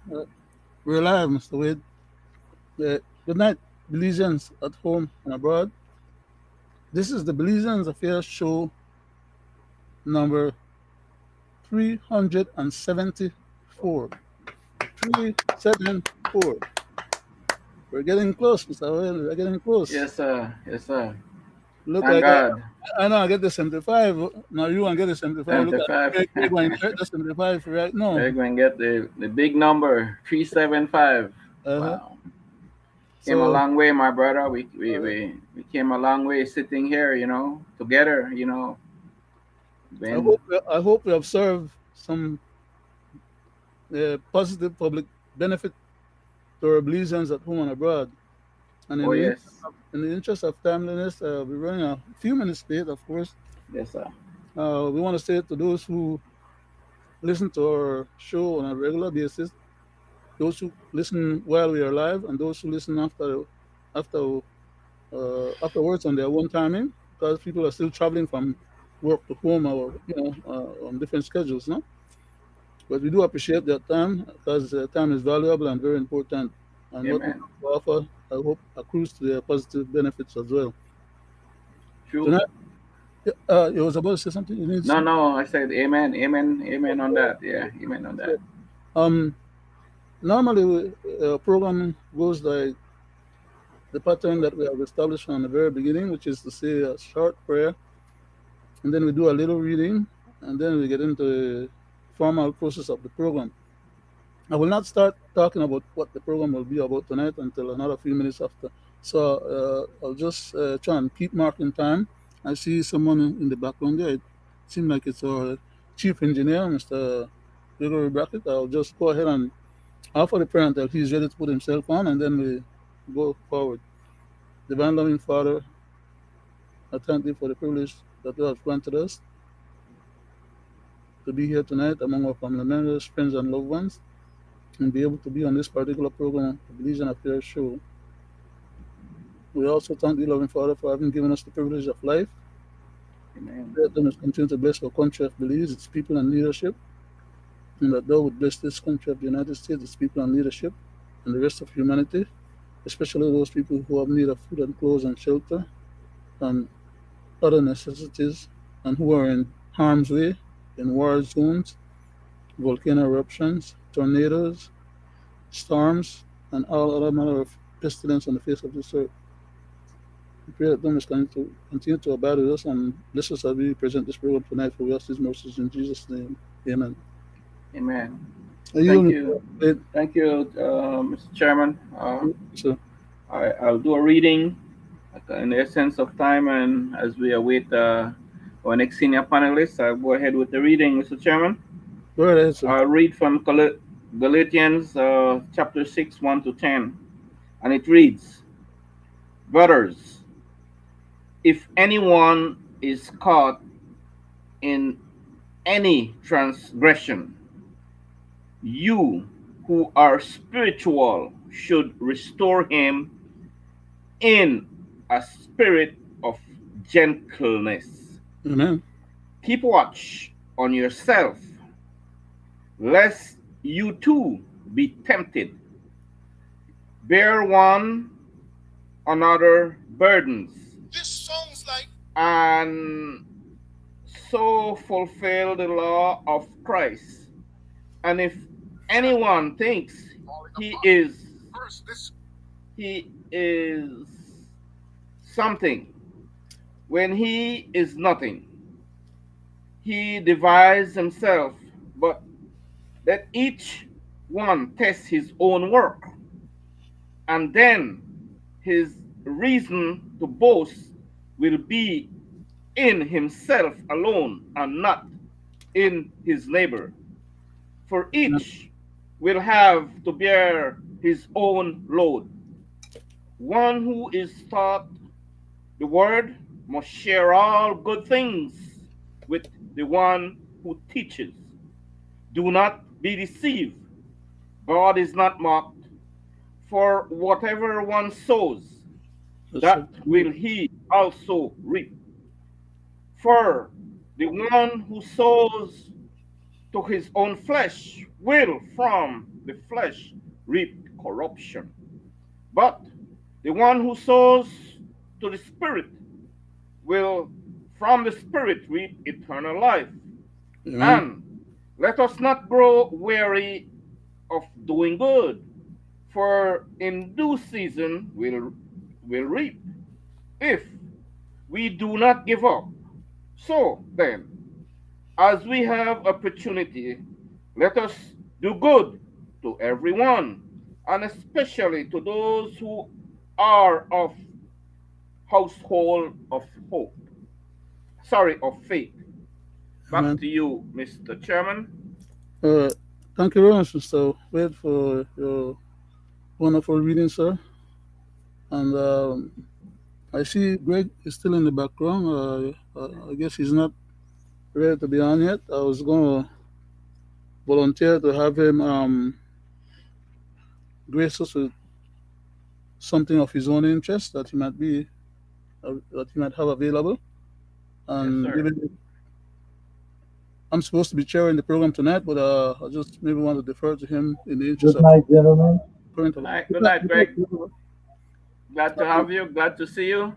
Uh, we're live, Mr. Wade. Good night, Belizeans at home and abroad. This is the Belizeans Affairs Show number 374. 374. We're getting close, Mr. Wade. We're getting close. Yes, sir. Yes, sir. Look, Thank God. I know I get the 75. Now you want to get the 75. Look at 75. Greg going to get the 75 right now. We're going to get the big number 375. Uh-huh. Wow. Came a So long way, my brother. We, we, uh, we, we came a long way sitting here, together, Been, I hope we have served some positive public benefit to our Belizeans at home and abroad. And oh, yes. in the interest of timeliness, we're running a few minutes late, of course. Yes, sir. We want to say to those who listen to our show on a regular basis, those who listen while we are live, and those who listen after afterwards on their own timing, because people are still traveling from work to home or on different schedules, no. But we do appreciate that time because time is valuable and very important, and what we Amen. have to offer, I hope, accrues to their positive benefits as well. True. Tonight, you was about to say something. You need to No, say. no, I said amen, amen, amen on that. Yeah, amen on that. Um, Normally, program goes like the pattern that we have established from the very beginning, which is to say a short prayer, and then we do a little reading, and then we get into the formal process of the program. I will not start talking about what the program will be about tonight until another few minutes after. So I'll just try and keep marking time. I see someone in the background there. It seems like it's our chief engineer, Mr. Gregory Brackett. I'll just go ahead and offer the prayer until he's ready to put himself on, and then we go forward. Divine loving Father, I thank thee for the privilege that you have granted us to be here tonight among our family members, friends, and loved ones, and be able to be on this particular program, the Belizean Affairs Show. We also thank the loving Father for having given us the privilege of life. Amen. Let them continue to bless our country of Belize, its people and leadership, and that thou would bless this country of the United States, its people and leadership, and the rest of humanity, especially those people who have need of food and clothes and shelter and other necessities, and who are in harm's way, in war zones, volcano eruptions, tornadoes, storms, and all other manner of pestilence on the face of this earth. We pray that them is going to continue to abide with us and bless us as we present this program tonight, for we ask these mercies in Jesus' name. Amen. Amen. Are Thank you you. on Thank you, Mr. Chairman. so I'll do a reading in the essence of time, and as we await our next senior panelist, I'll go ahead with the reading, Mr. Chairman. go right ahead, sir. I'll read from Galatians chapter 6, 1 to 10, and it reads, brothers, if anyone is caught in any transgression, you who are spiritual should restore him in a spirit of gentleness. Amen. Keep watch on yourself, lest you too be tempted. Bear one another burdens, and so fulfill the law of Christ. And if anyone thinks he is he is something when he is nothing, he divides himself, but let each one test his own work, and then his reason to boast will be in himself alone and not in his neighbor. For each will have to bear his own load. One who is taught the word must share all good things with the one who teaches. Do not be deceived. God is not mocked. For whatever one sows, That's it. that will he also reap. For the one who sows to his own flesh will from the flesh reap corruption. But the one who sows to the Spirit will from the Spirit reap eternal life. Amen. And let us not grow weary of doing good, for in due season we'll reap if we do not give up. So then, as we have opportunity, let us do good to everyone, and especially to those who are of household of hope. Sorry, of faith. Back Amen. to you, Mr. Chairman. Uh, Thank you very much, Mr. Wade, for your wonderful reading, sir. And I see Greg is still in the background. I guess he's not ready to be on yet. I was going to volunteer to have him grace us with something of his own interest that he might have available. Yes, And sir. given I'm supposed to be chairing the program tonight, but I just maybe want to defer to him in the interest Good of night, gentlemen. current. Good night. Good night, Greg. Glad to have you. Glad to see you.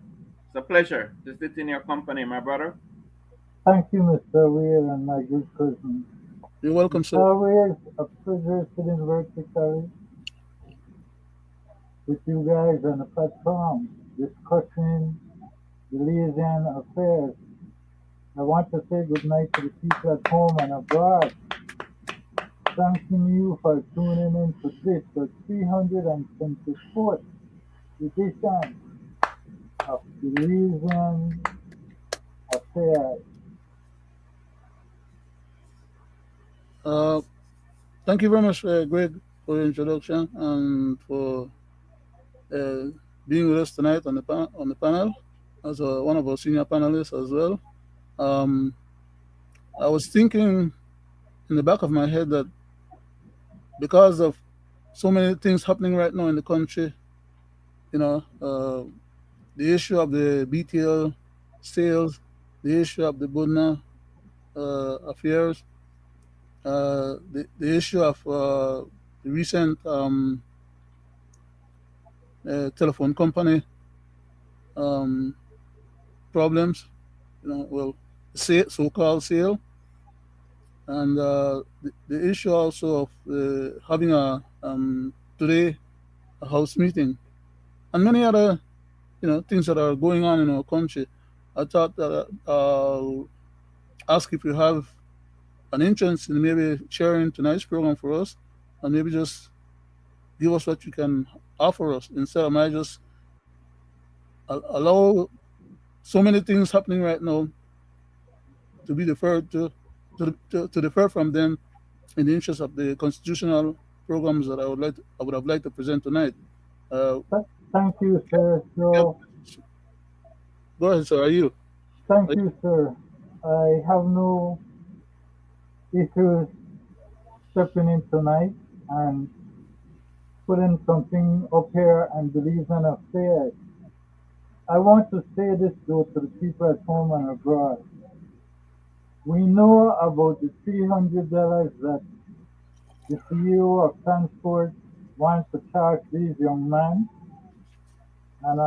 It's a pleasure to sit in your company, my brother. Thank you, Mr. Weir and my good cousin. You're welcome, It's sir. always a pleasure sitting vertically with you guys on the platform discussing Belizean affairs. I want to say good night to the people at home and abroad, thanking you for tuning in to this, the 324th edition of Belizean affairs. Uh, Thank you very much, Greg, for your introduction and for uh, being with us tonight on on the panel as one of our senior panelists as well. Um, I was thinking in the back of my head that because of so many things happening right now in the country, you know, the issue of the BTL sales, the issue of the Budna affairs, the issue of the recent telephone company um, problems, well, so-called sale, and the issue also of having today a house meeting, and many other things that are going on in our country. I thought that I'll ask if you have an interest in maybe sharing tonight's program for us, and maybe just give us what you can offer us instead of my just allow so many things happening right now to be deferred to defer from them in the interest of the constitutional programs that I would have liked to present tonight. Uh, Thank you, sir. yep. So, Go ahead, sir. thank you, sir. I have no issues stepping in tonight and putting something up here and believing affairs. I want to say this though to the people at home and abroad. We know about the $300 that the CEO of transport wants to charge these young men, and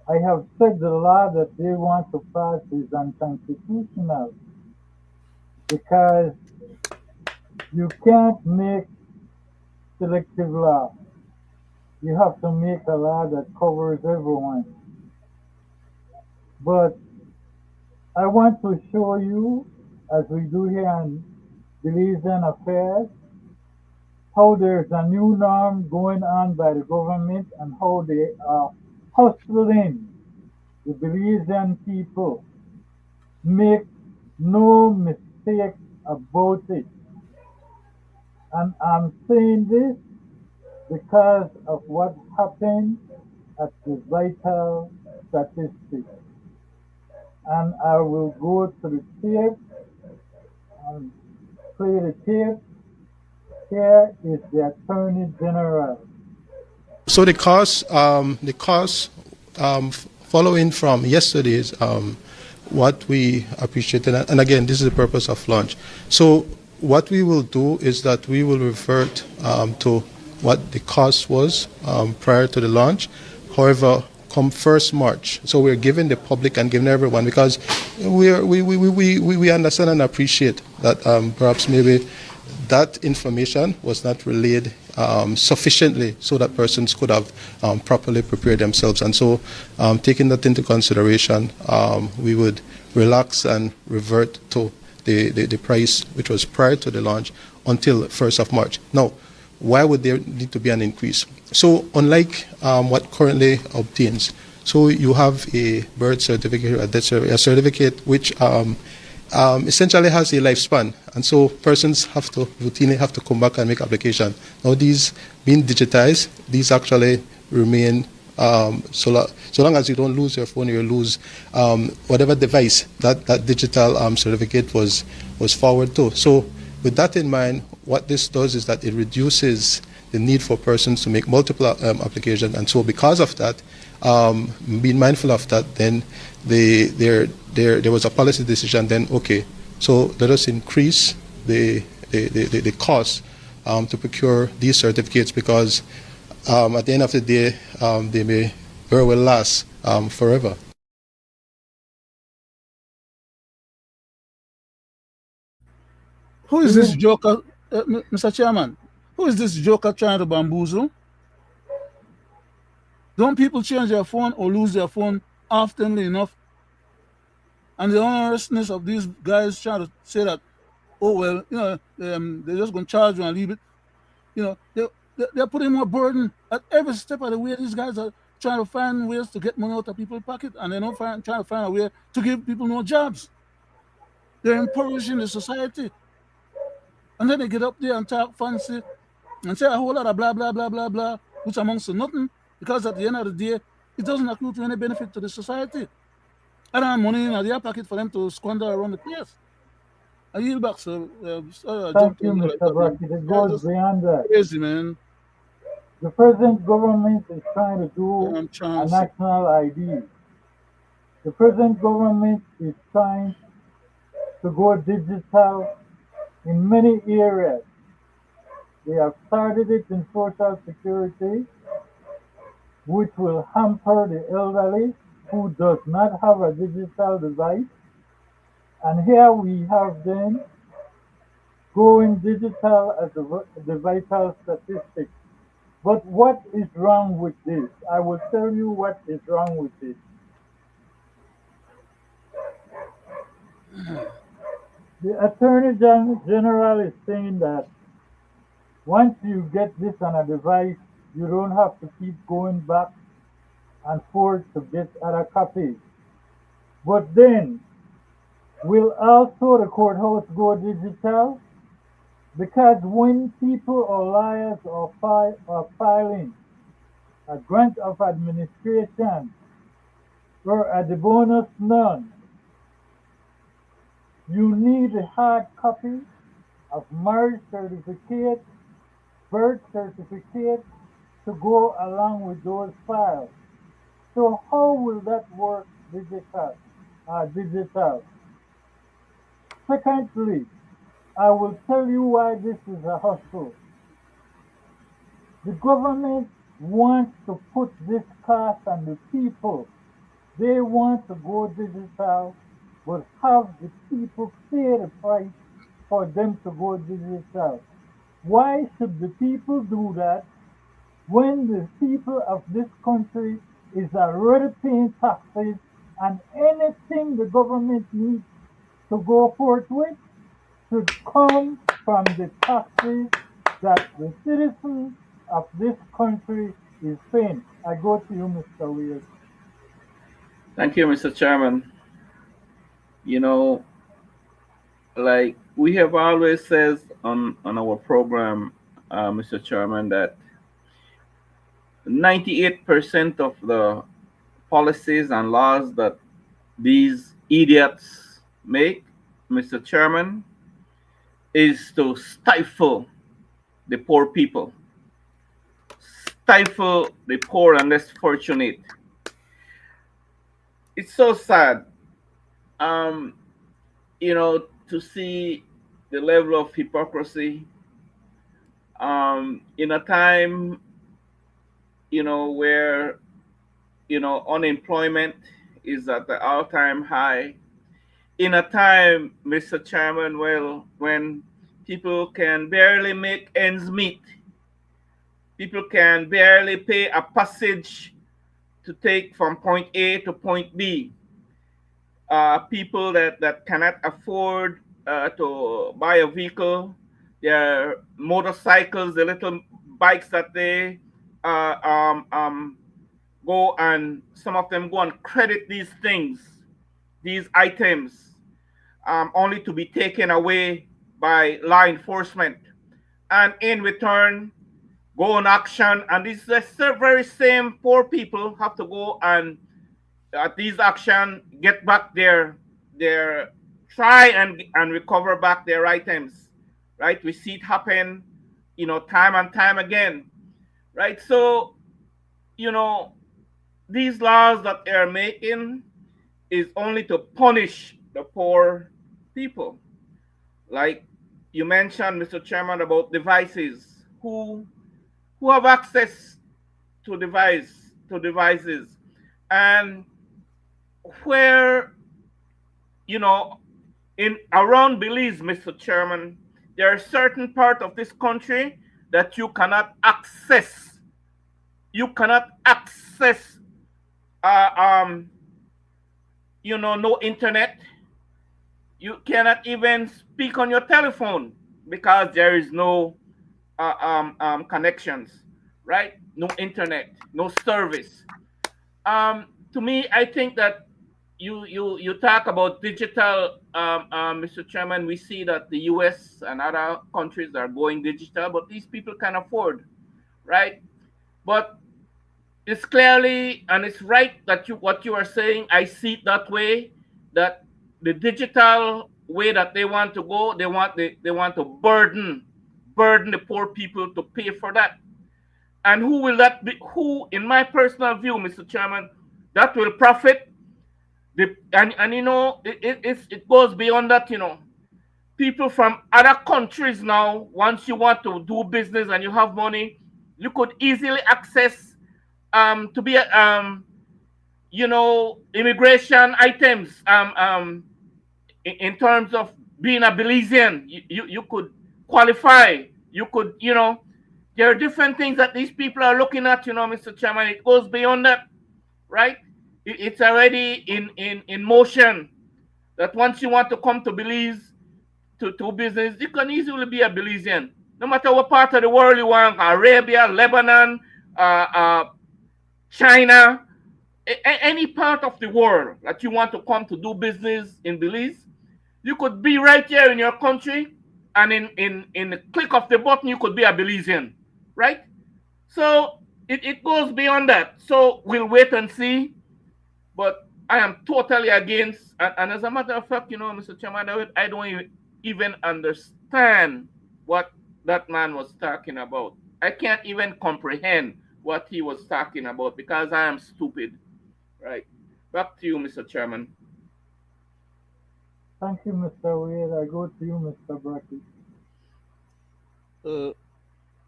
I have said the law that they want to pass is unconstitutional because you can't make selective law. You have to make a law that covers everyone. But I want to show you, as we do here in Belizean affairs, how there's a new norm going on by the government and how they are hustling the Belizean people. Make no mistake about it. And I'm saying this because of what happened at the vital statistics. And I will go to the tape and play the tape. Here is the Attorney General. So the cost following from yesterday's what we appreciated, and again, this is the purpose of launch. So what we will do is that we will revert to what the cost was prior to the launch. However, come 1st March, so we're giving the public and giving everyone, because we understand and appreciate that perhaps maybe that information was not relayed sufficiently so that persons could have properly prepared themselves. And so, taking that into consideration, we would relax and revert to the price which was prior to the launch until 1st of March. Now, why would there need to be an increase? So, unlike what currently obtains, so you have a birth certificate, a death certificate, a certificate which essentially has a lifespan, and so persons have to routinely have to come back and make application. Now, these being digitized, these actually remain so long as you don't lose your phone, you lose whatever device that digital certificate was forwarded to. So, with that in mind, what this does is that it reduces the need for persons to make multiple applications, and so because of that, being mindful of that, then there was a policy decision. Then okay, so let us increase the cost to procure these certificates, because at the end of the day, they may very well last forever. Who is this Even joker, Mr. Chairman? Who is this joker trying to bamboozle? Don't people change their phone or lose their phone oftenly enough? And the honestness of these guys trying to say that, oh well, they're just going to charge you and leave it. They're putting more burden at every step of the way. These guys are trying to find ways to get money out of people's pocket, and they're not trying to find a way to give people more jobs. They're impoverishing the society, and then they get up there and talk fancy and say a whole lot of blah blah blah blah blah, which amounts to nothing, because at the end of the day, it doesn't accrue to any benefit to the society. I don't have money in their pocket for them to squander around the place. I yield back, so sorry I thank jumped you, in like Mr. that, man. Brackett. It Yeah, goes just beyond that. crazy, man. The present government is trying to do I'm trying a to say. national ID. The present government is trying to go digital in many areas. They have started it in social security, which will hamper the elderly who does not have a digital device. And here we have them going digital as the vital statistic. But what is wrong with this? I will tell you what is wrong with this. The Attorney General is saying that once you get this on a device, you don't have to keep going back and forth to get other copies. But then, will also the courthouse go digital? Because when people or lawyers are filing a grant of administration or a de bonus none, you need a hard copy of marriage certificate, birth certificate to go along with those files. So how will that work digital? Digital. Secondly, I will tell you why this is a hustle. The government wants to put this cost on the people. They want to go digital, but have the people pay the price for them to go digital. Why should the people do that when the people of this country is already paying taxes, and anything the government needs to go forth with should come from the taxes that the citizens of this country is paying? I go to you, Mr. Weir. Thank you, Mr. Chairman. You know, like we have always said on our program, Mr. Chairman, that 98% of the policies and laws that these idiots make, Mr. Chairman, is to stifle the poor people, stifle the poor and less fortunate. It's so sad. Um, to see the level of hypocrisy in a time, where, unemployment is at the all-time high, in a time, Mr. Chairman, well, when people can barely make ends meet, people can barely pay a passage to take from point A to point B. People that cannot afford to buy a vehicle, their motorcycles, the little bikes that they uh, um, um, go and some of them go and credit these things, these items, only to be taken away by law enforcement. And in return, go on action. And these the very same poor people have to go and at these action get back their try and recover back their items, right? We see it happen, time and time again, right? So, you know, these laws that they're making is only to punish the poor people. Like you mentioned, Mr. Chairman, about devices. Who have access to devices, and where, you know in around Belize, Mr. Chairman, there are certain part of this country that you cannot access. You cannot access, uh, um, no internet. You cannot even speak on your telephone because there is no connections, right? No internet, no service. To me, I think that you talk about digital, Mr. Chairman. We see that the U.S. and other countries are going digital, but these people can afford, right? But it's clearly and it's right that what you are saying. I see it that way. That the digital way that they want to go, they want to burden the poor people to pay for that. And who will that be? Who, in my personal view, Mr. Chairman, that will profit? And it goes beyond that. People from other countries now, once you want to do business and you have money, you could easily access to be immigration items, in terms of being a Belizean. You could qualify. You could, there are different things that these people are looking at, Mr. Chairman. It goes beyond that, right? It's already in motion that once you want to come to Belize to business, you can easily be a Belizean. No matter what part of the world you want, Arabia, Lebanon, uh, uh, China, any part of the world that you want to come to do business in Belize, you could be right here in your country, and in the click of the button, you could be a Belizean, right? So it goes beyond that. So we'll wait and see. But I am totally against, and as a matter of fact, Mr. Chairman, I don't even understand what that man was talking about. I can't even comprehend what he was talking about because I am stupid. Right. Back to you, Mr. Chairman. Thank you, Mr. Wade. I go to you, Mr. Brackett. Uh,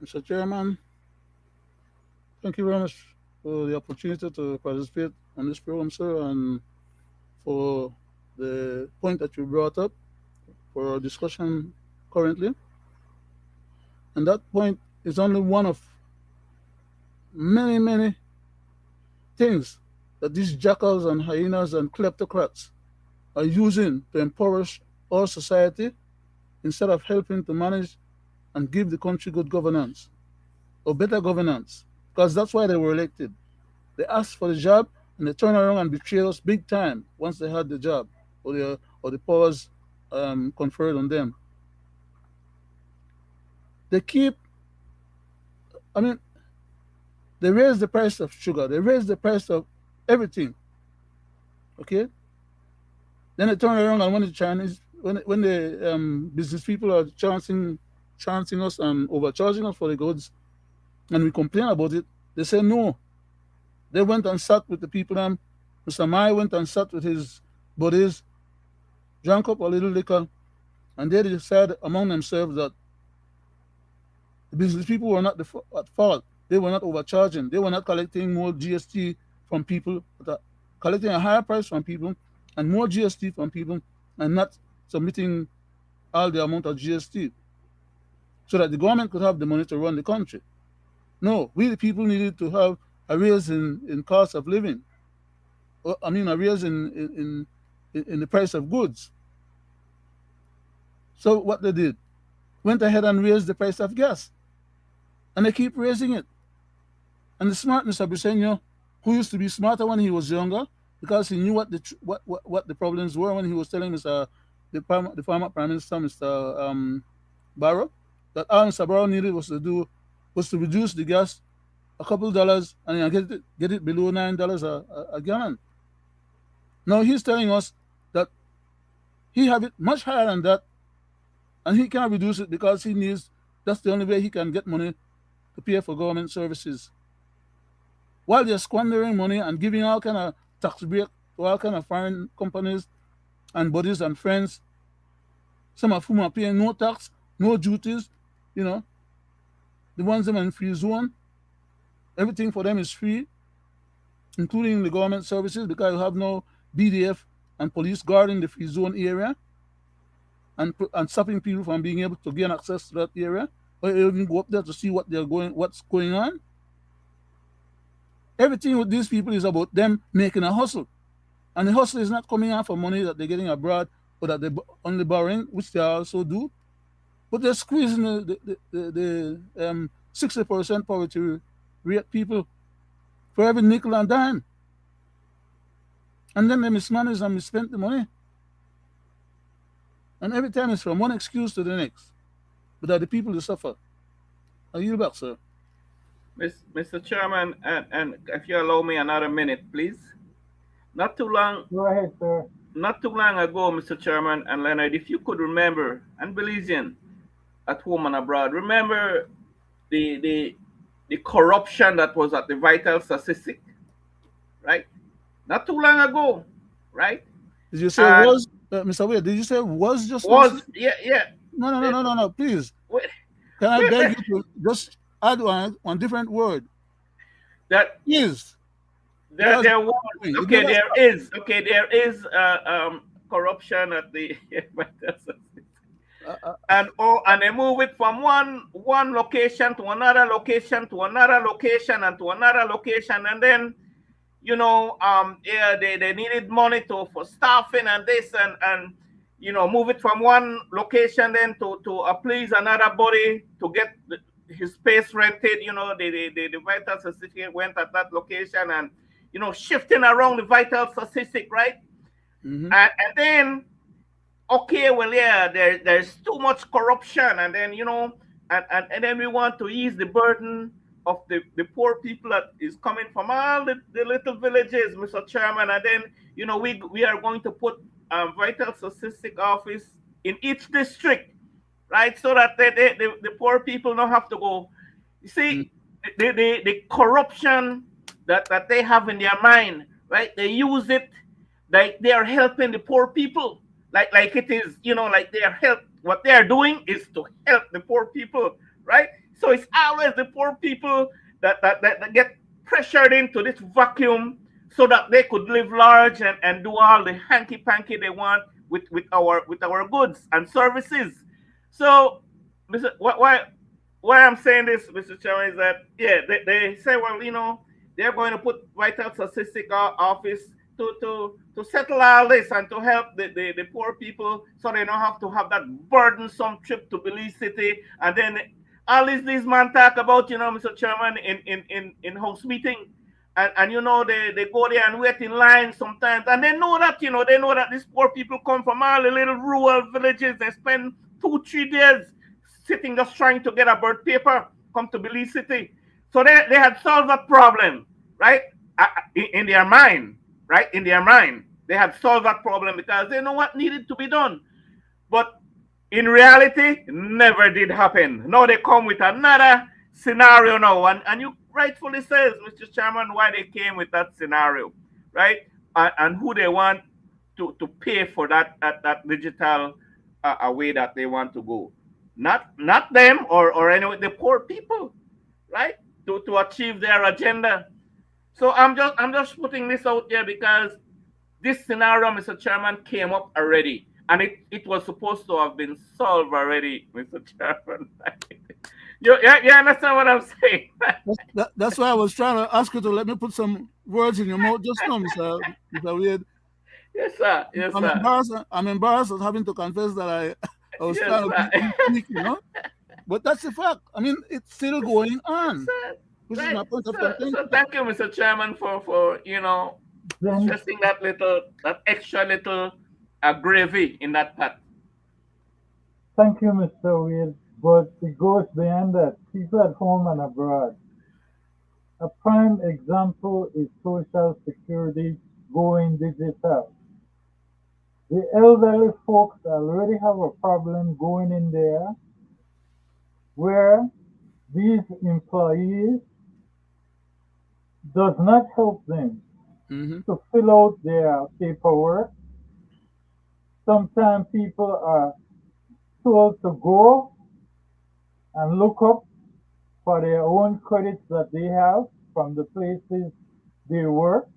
Mr. Chairman, thank you very much for the opportunity to participate on this program, sir, and for the point that you brought up for our discussion currently. And that point is only one of many, many things that these jackals and hyenas and kleptocrats are using to impoverish our society instead of helping to manage and give the country good governance or better governance. Because that's why they were elected. They asked for the job and they turn around and betray us big time once they had the job or the powers conferred on them. They keep, I mean, they raise the price of sugar, they raise the price of everything. Okay, then they turn around and when the Chinese, when the business people are chancing us and overcharging us for the goods, and we complain about it, they say no. They went and sat with the people. Mr. Mai went and sat with his buddies, drank up a little liquor, and they decided among themselves that the business people were not at fault. They were not overcharging. They were not collecting more GST from people, but collecting a higher price from people and more GST from people, and not submitting all the amount of GST so that the government could have the money to run the country. No, we the people needed to have a raise in cost of living. I mean, a raise in the price of goods. So what they did, went ahead and raised the price of gas, and they keep raising it. And the smart Mr. Briseño, who used to be smarter when he was younger, because he knew what the problems were when he was telling the former Prime Minister Mr. Barrow that all Mr. Barrow needed was to reduce the gas a couple dollars and get it below $9 a gallon. Now he's telling us that he have it much higher than that, and he can't reduce it because he needs. That's the only way he can get money to pay for government services. While they're squandering money and giving all kind of tax break to all kind of foreign companies and buddies and friends, some of whom are paying no tax, no duties, you know, the ones that are in free zone, everything for them is free, including the government services, because you have no BDF and police guarding the free zone area and stopping people from being able to gain access to that area, or even go up there to see what's going on. Everything with these people is about them making a hustle. And the hustle is not coming out for money that they're getting abroad or that they're only borrowing, which they also do, but they're squeezing the 60% poverty rate people for every nickel and dime. And then they mismanage and misspend the money. And every time it's from one excuse to the next. But that the people who suffer. I yield back, sir. Mr. Chairman, and if you allow me another minute, please. Not too long, Go ahead, sir. not too long ago, Mr. Chairman and Leonard, if you could remember, and Belizean at home and abroad, remember the corruption that was at the vital statistic, right? Not too long ago, right? Did you say And was, Mr. Wade, did you say was just was once? yeah. No, please. Wait, Can I wait, beg wait. you to just add one different word? That Is. there Because there was it okay, never stopped. there is corruption at the vital statistic. Uh, uh, And they move it from one location to another location to another location and to another location, and then yeah, they needed money for staffing and this and move it from one location then to please another body to get his space rented. The vital statistic went at that location and shifting around the vital statistic, right? mhm. And then okay, well, yeah, there's too much corruption, and then and then we want to ease the burden of the poor people that is coming from all the little villages, Mr. Chairman, and then we are going to put vital statistic office in each district, right, so that the poor people don't have to go. You Mm, see, the corruption that they have in their mind, right? They use it like they are helping the poor people, like it is, like they are help. What they are doing is to help the poor people, right? So it's always the poor people that get pressured into this vacuum so that they could live large and do all the hanky panky they want with our goods and services. So, why I'm saying this, Mr. Chairman, is that yeah, they say, well, they're going to put vital statistic office to settle all this and to help the poor people so they don't have to have that burdensome trip to Belize City. And then all these man talk about, Mr. Chairman, in house meeting. And they go there and wait in line sometimes. And they know that these poor people come from all the little rural villages. They spend 2-3 days sitting just trying to get a birth paper, come to Belize City. So they had solved that problem, right? In their mind, right? In their mind, they had solved that problem because they know what needed to be done. But in reality, it never did happen. Now they come with another scenario now, and you rightfully says, Mr. Chairman, why they came with that scenario, right? And who they want to pay for that digital way that they want to go. Not them or anyway the poor people, right? To achieve their agenda. So I'm just putting this out there because this scenario, Mr. Chairman, came up already, and it was supposed to have been solved already, Mr. Chairman. You understand what I'm saying? That's why I was trying to ask you to let me put some words in your mouth just now, Mr. Wade. Yes, sir. Yes, I'm sir. embarrassed. I'm embarrassed of having to confess that I was Yes, trying to sir. be weak, But that's the fact. I mean, it's still going Yes, on, sir. which is Right. my point of So contention. thank you, Mr. Chairman, for Then stressing that extra little gravy in that pot. thank you, Mr. Wade. But it goes beyond that. People at home and abroad. A prime example is Social Security going digital. The elderly folks already have a problem going in there where these employees does not help them Hmm. to fill out their paperwork. Sometimes people are told to go and look up for their own credits that they have from the places they work.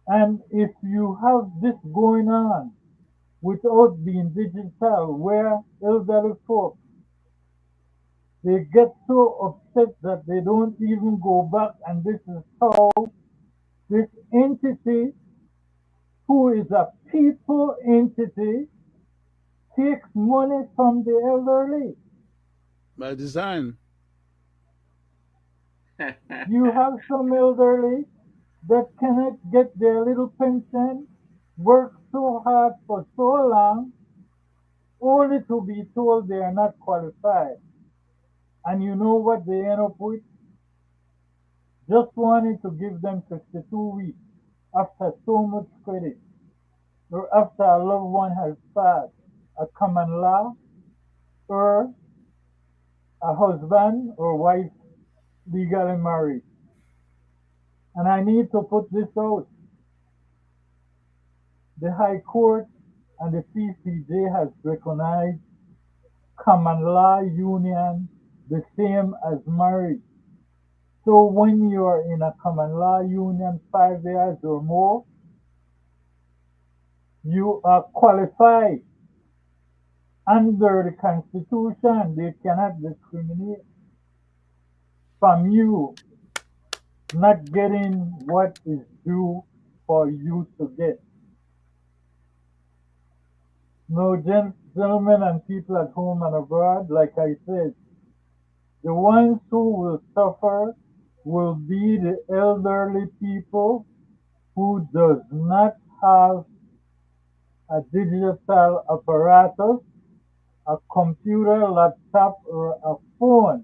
And if you have this going on without being digital, where elderly folks they get so upset that they don't even go back, and this is how this entity, who is a people entity, takes money from the elderly. By design. You have some elderly that cannot get their little pension, work so hard for so long, only to be told they are not qualified. And you know what they end up with? Just wanting to give them 52 weeks after so much credit, or after a loved one has passed, a common law, or a husband or wife legally married. And I need to put this out. The High Court and the CCJ has recognized common law union the same as marriage. So when you are in a common law union 5 years or more, you are qualified under the Constitution. They cannot discriminate from you not getting what is due for you to get. No, gentlemen and people at home and abroad, like I said, the ones who will suffer will be the elderly people who does not have a digital apparatus, a computer, laptop, or a phone.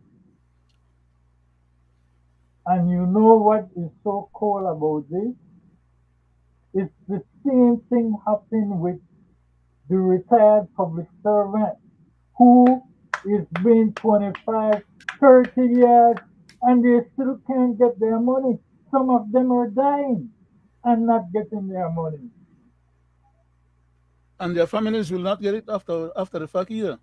And you know what is so cool about this? It's the same thing happened with the retired public servant who is been 25, 30 years and they still can't get their money. Some of them are dying and not getting their money. And their families will not get it after the fact either.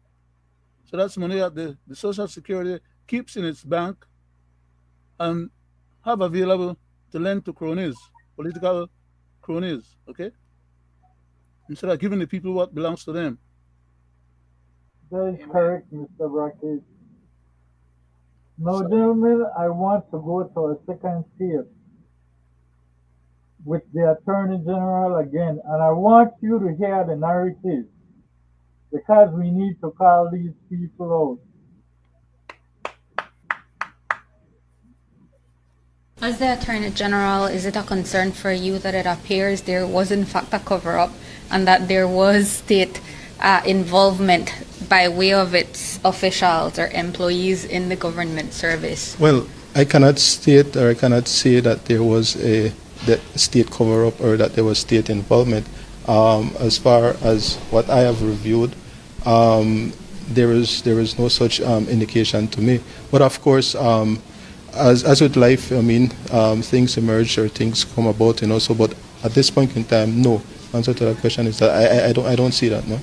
So that's money that the Social Security keeps in its bank and have available to lend to cronies, political cronies, okay? Instead of giving the people what belongs to them. That is Amen. correct, Mr. Brackett. Now, So, gentlemen, I want to go to a second stage with the Attorney General again, and I want you to hear the narrative because we need to call these people out. As the Attorney General, is it a concern for you that it appears there was in fact a cover-up and that there was state involvement by way of its officials or employees in the government service? Well, I cannot state or I cannot say that there was a state cover-up or that there was state involvement. As far as what I have reviewed, there is no such indication to me. But of course, as with life, I mean, things emerge or things come about, So, but at this point in time, no, answer to that question is that I don't see that, no.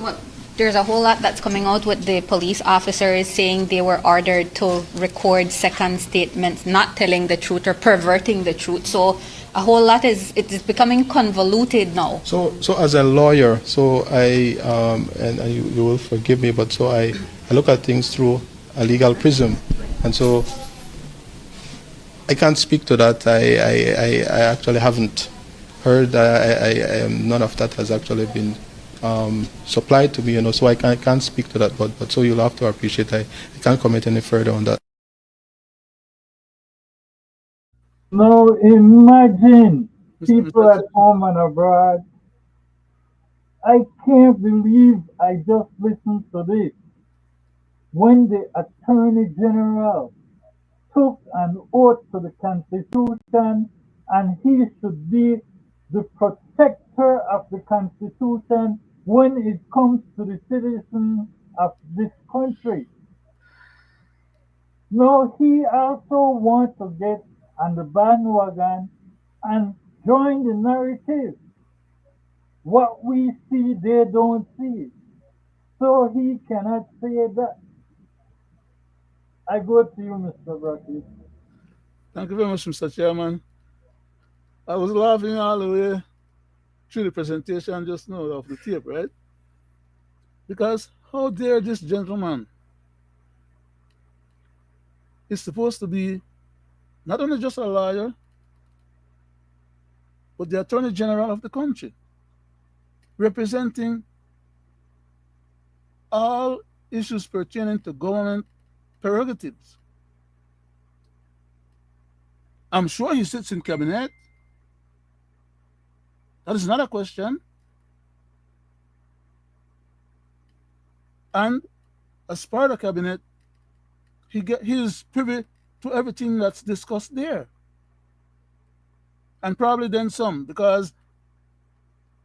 Well, there's a whole lot that's coming out with the police officers saying they were ordered to record second statements, not telling the truth or perverting the truth. So a whole lot it's becoming convoluted now. So as a lawyer, so and you will forgive me, but so I look at things through a legal prism, and so I can't speak to that. I actually haven't heard. None of that has actually been supplied to me, so I can't speak to that. But so you'll have to appreciate I can't comment any further on that. Now imagine people Mr. at home and abroad. I can't believe I just listened to this. When the Attorney General took an oath to the Constitution and he should be the protector of the Constitution when it comes to the citizens of this country. No, he also wants to get on the bandwagon and join the narrative. What we see, they don't see. So he cannot say that. I go to you, Mr. Brackett. Thank you very much, Mr. Chairman. I was laughing all the way through the presentation just now of the tape, right? Because how dare this gentleman is supposed to be not only just a lawyer, but the Attorney General of the country, representing all issues pertaining to government prerogatives. I'm sure he sits in cabinet. That is not a question. And as part of cabinet, he is privy to everything that's discussed there, and probably then some, because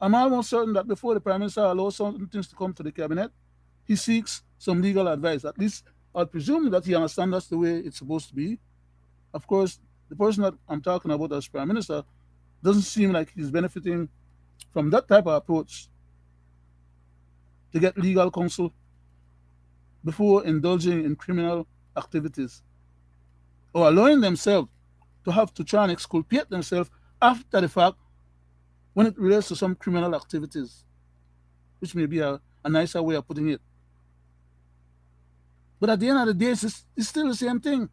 I'm almost certain that before the prime minister allows certain things to come to the cabinet, he seeks some legal advice. At least I presume that he understands that's the way it's supposed to be. Of course, the person that I'm talking about as prime minister doesn't seem like he's benefiting from that type of approach to get legal counsel before indulging in criminal activities or allowing themselves to have to try and exculpate themselves after the fact when it relates to some criminal activities, which may be a nicer way of putting it. But at the end of the day, it's still the same thing.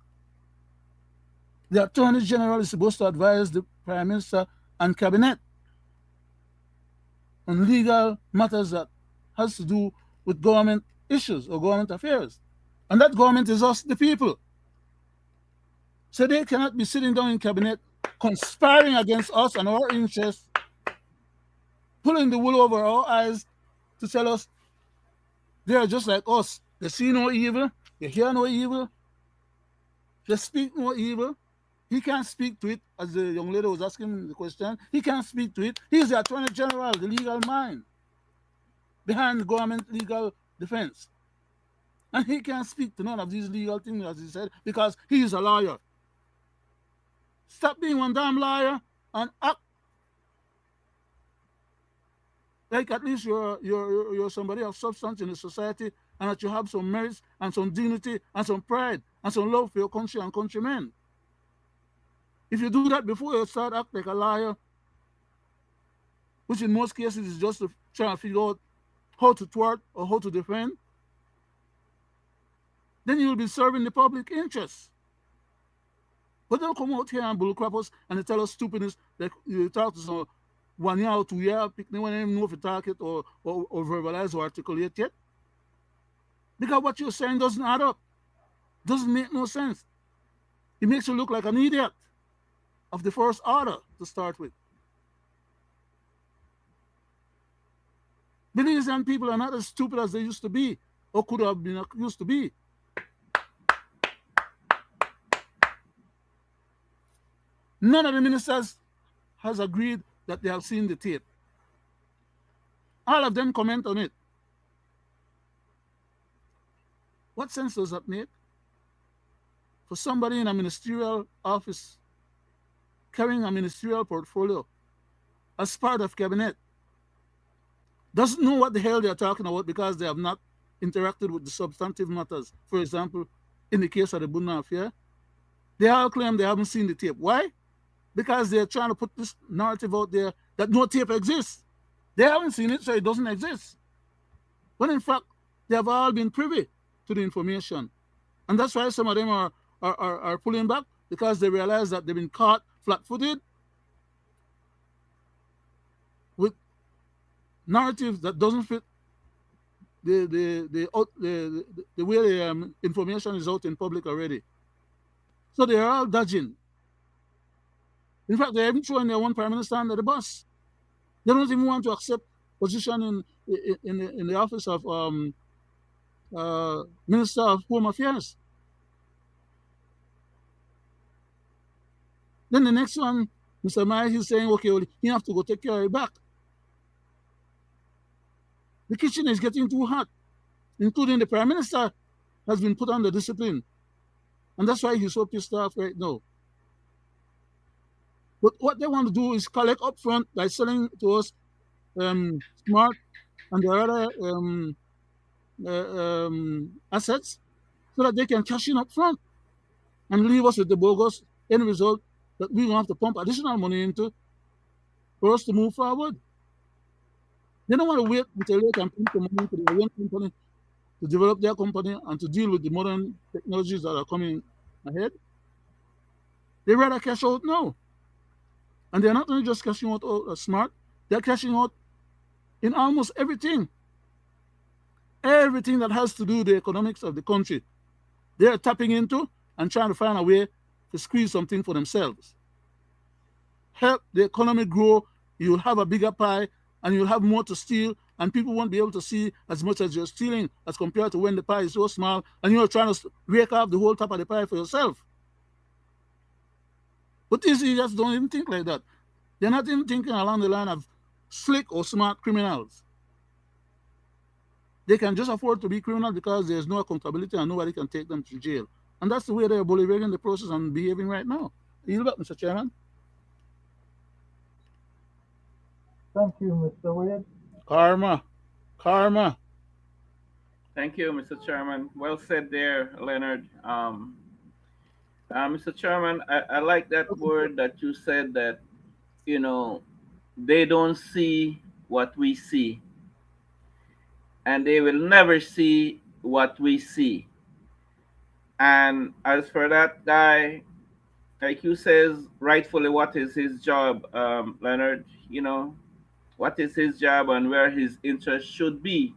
The Attorney General is supposed to advise the Prime Minister and Cabinet on legal matters that has to do with government issues or government affairs. And that government is us, the people. So they cannot be sitting down in Cabinet conspiring against us and our interests, pulling the wool over our eyes to tell us they are just like us. They see no evil, they hear no evil, they speak no evil. He can't speak to it, as the young lady was asking the question. He can't speak to it. He's the Attorney General, the legal mind behind the government legal defense. And he can't speak to none of these legal things, as he said, because he is a lawyer. Stop being one damn liar and act like at least you're somebody of substance in the society, and that you have some merits and some dignity and some pride and some love for your country and countrymen. If you do that before you start act like a liar, which in most cases is just to try and figure out how to thwart or how to defend, then you'll be serving the public interest. But don't come out here and bullcrap us and tell us stupidness like you talk to some 1 year or 2 year, pick no one even know if you talk it or verbalize or articulate yet. Because what you're saying doesn't add up, doesn't make no sense. It makes you look like an idiot of the first order to start with. Belizean people are not as stupid as they used to be or could have been used to be. None of the ministers has agreed that they have seen the tape. All of them comment on it. What sense does that make? For somebody in a ministerial office carrying a ministerial portfolio as part of cabinet doesn't know what the hell they're talking about because they have not interacted with the substantive matters. For example, in the case of the Buna affair, they all claim they haven't seen the tape. Why? Because they're trying to put this narrative out there that no tape exists. They haven't seen it, so it doesn't exist. When in fact, they have all been privy to the information. And that's why some of them are pulling back because they realize that they've been caught flat footed with narratives that doesn't fit the way the information is out in public already. So they are all dodging. In fact, they're even throwing their one prime minister under the bus. They don't even want to accept position in the office of Minister of Home Affairs. Then the next one, Mr. Mai, he's saying, okay, well, you have to go take care of it back. The kitchen is getting too hot, including the prime minister has been put under discipline. And that's why he's so pissed off right now. But what they want to do is collect upfront by selling to us smart and the other assets so that they can cash in up front and leave us with the bogus end result that we will have to pump additional money into for us to move forward. They don't want to wait until they can pump the money into their own company to develop their company and to deal with the modern technologies that are coming ahead. They rather cash out now. And they're not only just cashing out smart, they're cashing out in almost everything. Everything that has to do with the economics of the country. They're tapping into and trying to find a way to squeeze something for themselves. Help the economy grow, you'll have a bigger pie, and you'll have more to steal, and people won't be able to see as much as you're stealing as compared to when the pie is so small, and you're trying to rake off the whole top of the pie for yourself. But these idiots don't even think like that. They're not even thinking along the line of slick or smart criminals. They can just afford to be criminal because there's no accountability and nobody can take them to jail. And that's the way they're bolivating the process and behaving right now. Yield back, Mr. Chairman. Thank you, Mr. Wade. Karma. Karma. Thank you, Mr. Chairman. Well said there, Leonard. Mr. Chairman, I like that word that you said that, you know, they don't see what we see, and they will never see what we see. And as for that guy, like you says, rightfully, what is his job, Leonard? You know, what is his job and where his interest should be.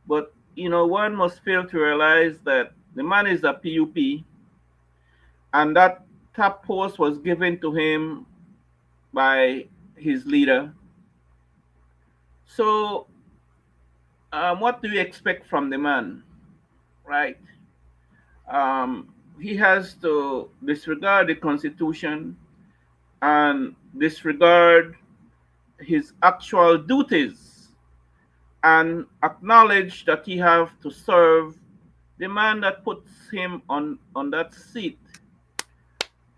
But, you know, one must fail to realize that the man is a PUP, and that top post was given to him by his leader. So, what do you expect from the man, right? He has to disregard the Constitution and disregard his actual duties and acknowledge that he have to serve the man that puts him on that seat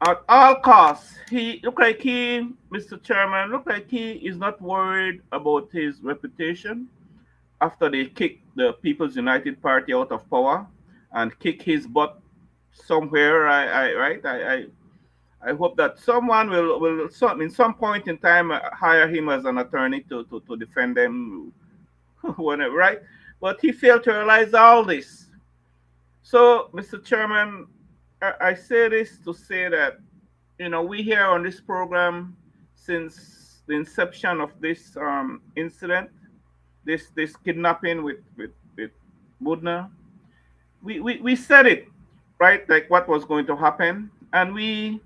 at all costs. He look like he, Mr. Chairman, look like he is not worried about his reputation after they kicked the People's United Party out of power and kick his butt somewhere. I hope that someone will in some point in time hire him as an attorney to defend them, whatever, right? But he failed to realize all this. So, Mr. Chairman, I say this to say that, you know, we here on this program since the inception of this incident, this kidnapping with Budna, we said it, right? Like what was going to happen, and we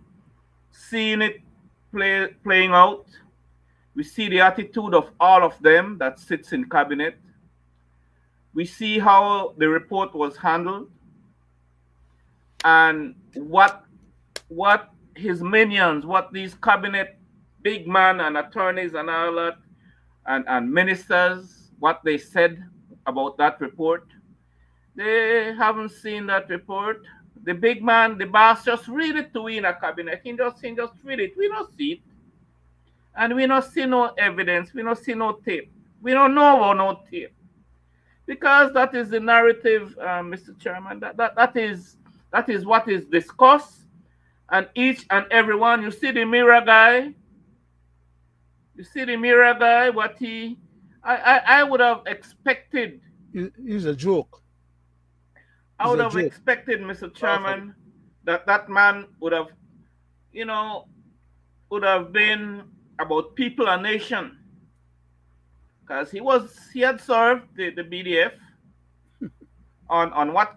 seen it playing out. We see the attitude of all of them that sits in cabinet. We see how the report was handled and what his minions, what these cabinet big man and attorneys and all that and ministers, what they said about that report. They haven't seen that report. The big man, the boss, just read it to we in a cabinet. He just read it. We don't see it. And we don't see no evidence. We don't see no tape. We don't know about no tape because that is the narrative, Mr. Chairman. That is what is discussed, and each and every one. You see the mirror guy. You see the mirror guy. What he, I would have expected. He's a joke. I He's would a have joke. expected, Mr. Powerful. Chairman, that that man would have, you know, would have been about people and nation, because he had served the BDF on what,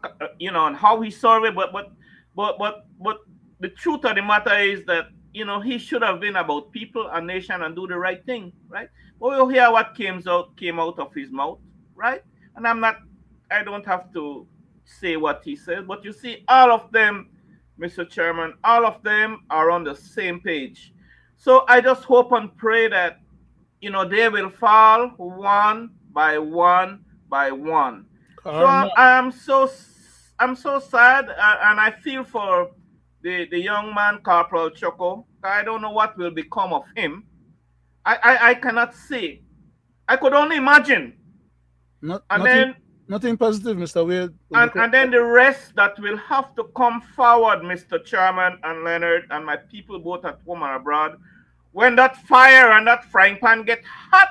on how he served it, but the truth of the matter is that he should have been about people and nation and do the right thing, right? But we'll hear what came out of his mouth, right? And I don't have to say what he said, but you see, all of them, Mr. Chairman, all of them are on the same page. So I just hope and pray that they will fall one by one by one. So Karma. I'm so sad, and I feel for the young man, Corporal Choco. I don't know what will become of him. I cannot say. I could only imagine. Not And nothing. then Nothing positive, Mr. Wade, will and, become. and then the rest that will have to come forward, Mr. Chairman and Leonard and my people both at home and abroad, when that fire and that frying pan get hot,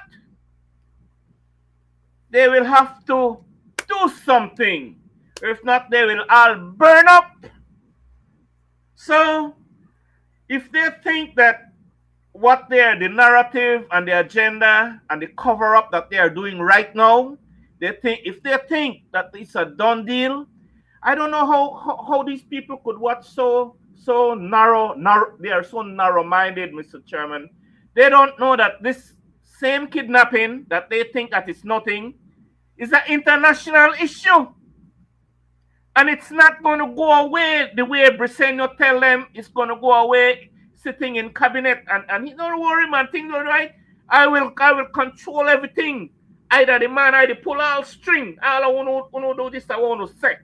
they will have to do something. If not, they will all burn up. So, if they think that the narrative and the agenda and the cover up that they are doing right now, if they think that it's a done deal, I don't know how these people could watch so narrow. They are so narrow minded, Mr. Chairman. They don't know that this same kidnapping that they think that it's nothing is an international issue. And it's not going to go away the way Briseño tell them it's going to go away sitting in cabinet. And he don't worry, man, things are right. I will control everything. Either the man, either pull all string. All I want to do this, I want to say.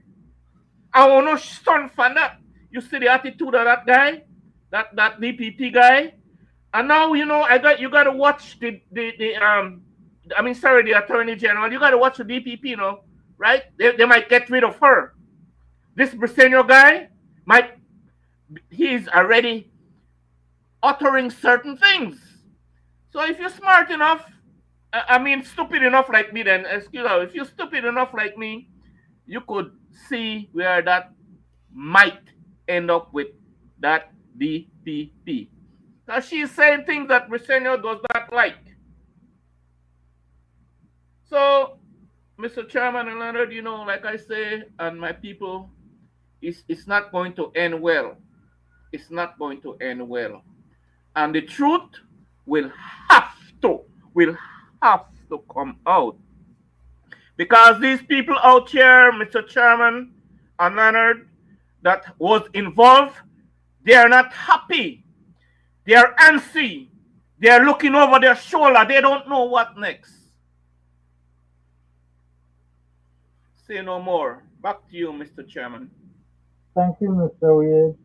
I want to stand for that. You see the attitude of that guy, that DPP guy. And now you got to watch the Attorney General. You got to watch the DPP, right? They might get rid of her. This Briseño guy he's already uttering certain things. So if you're smart enough, stupid enough like me, then excuse me, if you're stupid enough like me, you could see where that might end up with that DPP. Because she's saying things that Briseño does not like. So, Mr. Chairman and Leonard, like I say, and my people, it's not going to end well. It's not going to end well. And the truth will have to, will have to come out. Because these people out here, Mr. Chairman and Leonard, that was involved, they are not happy. They are antsy. They are looking over their shoulder. They don't know what next. Say no more. Back to you, Mr. Chairman. Thank you, Mr. Wade.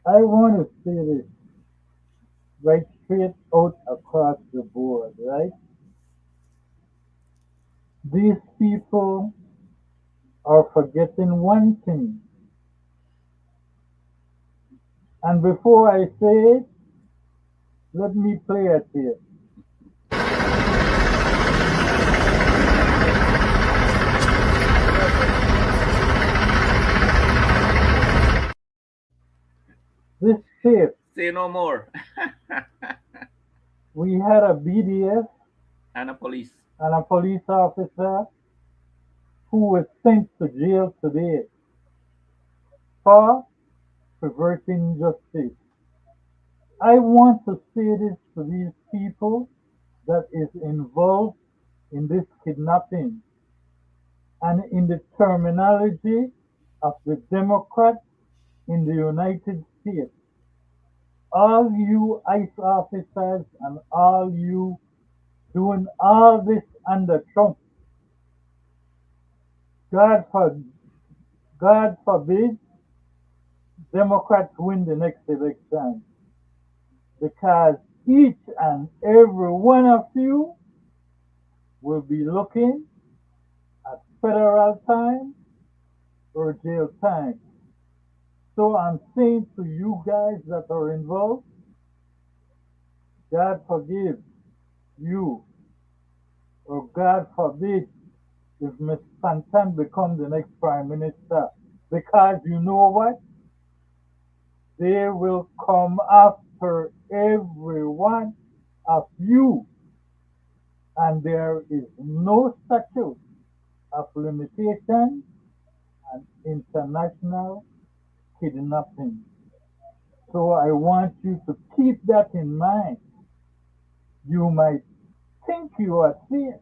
I want to say this right straight out across the board, right? These people are forgetting one thing. And before I say it, let me play a tape. This tape, Say no more. we had a BDF And the police. and a police officer who was sent to jail today for perverting justice. I want to say this to these people that is involved in this kidnapping and in the terminology of the Democrats in the United States. All you ICE officers and all you doing all this under Trump, God, for, God forbid Democrats win the next election, because each and every one of you will be looking at federal time or jail time. So I'm saying to you guys that are involved, God forgive you, or God forbid if Ms. Santan becomes the next prime minister. Because you know what? They will come after every one of you, and there is no statute of limitation and international kidnapping. So I want you to keep that in mind. You might think you are safe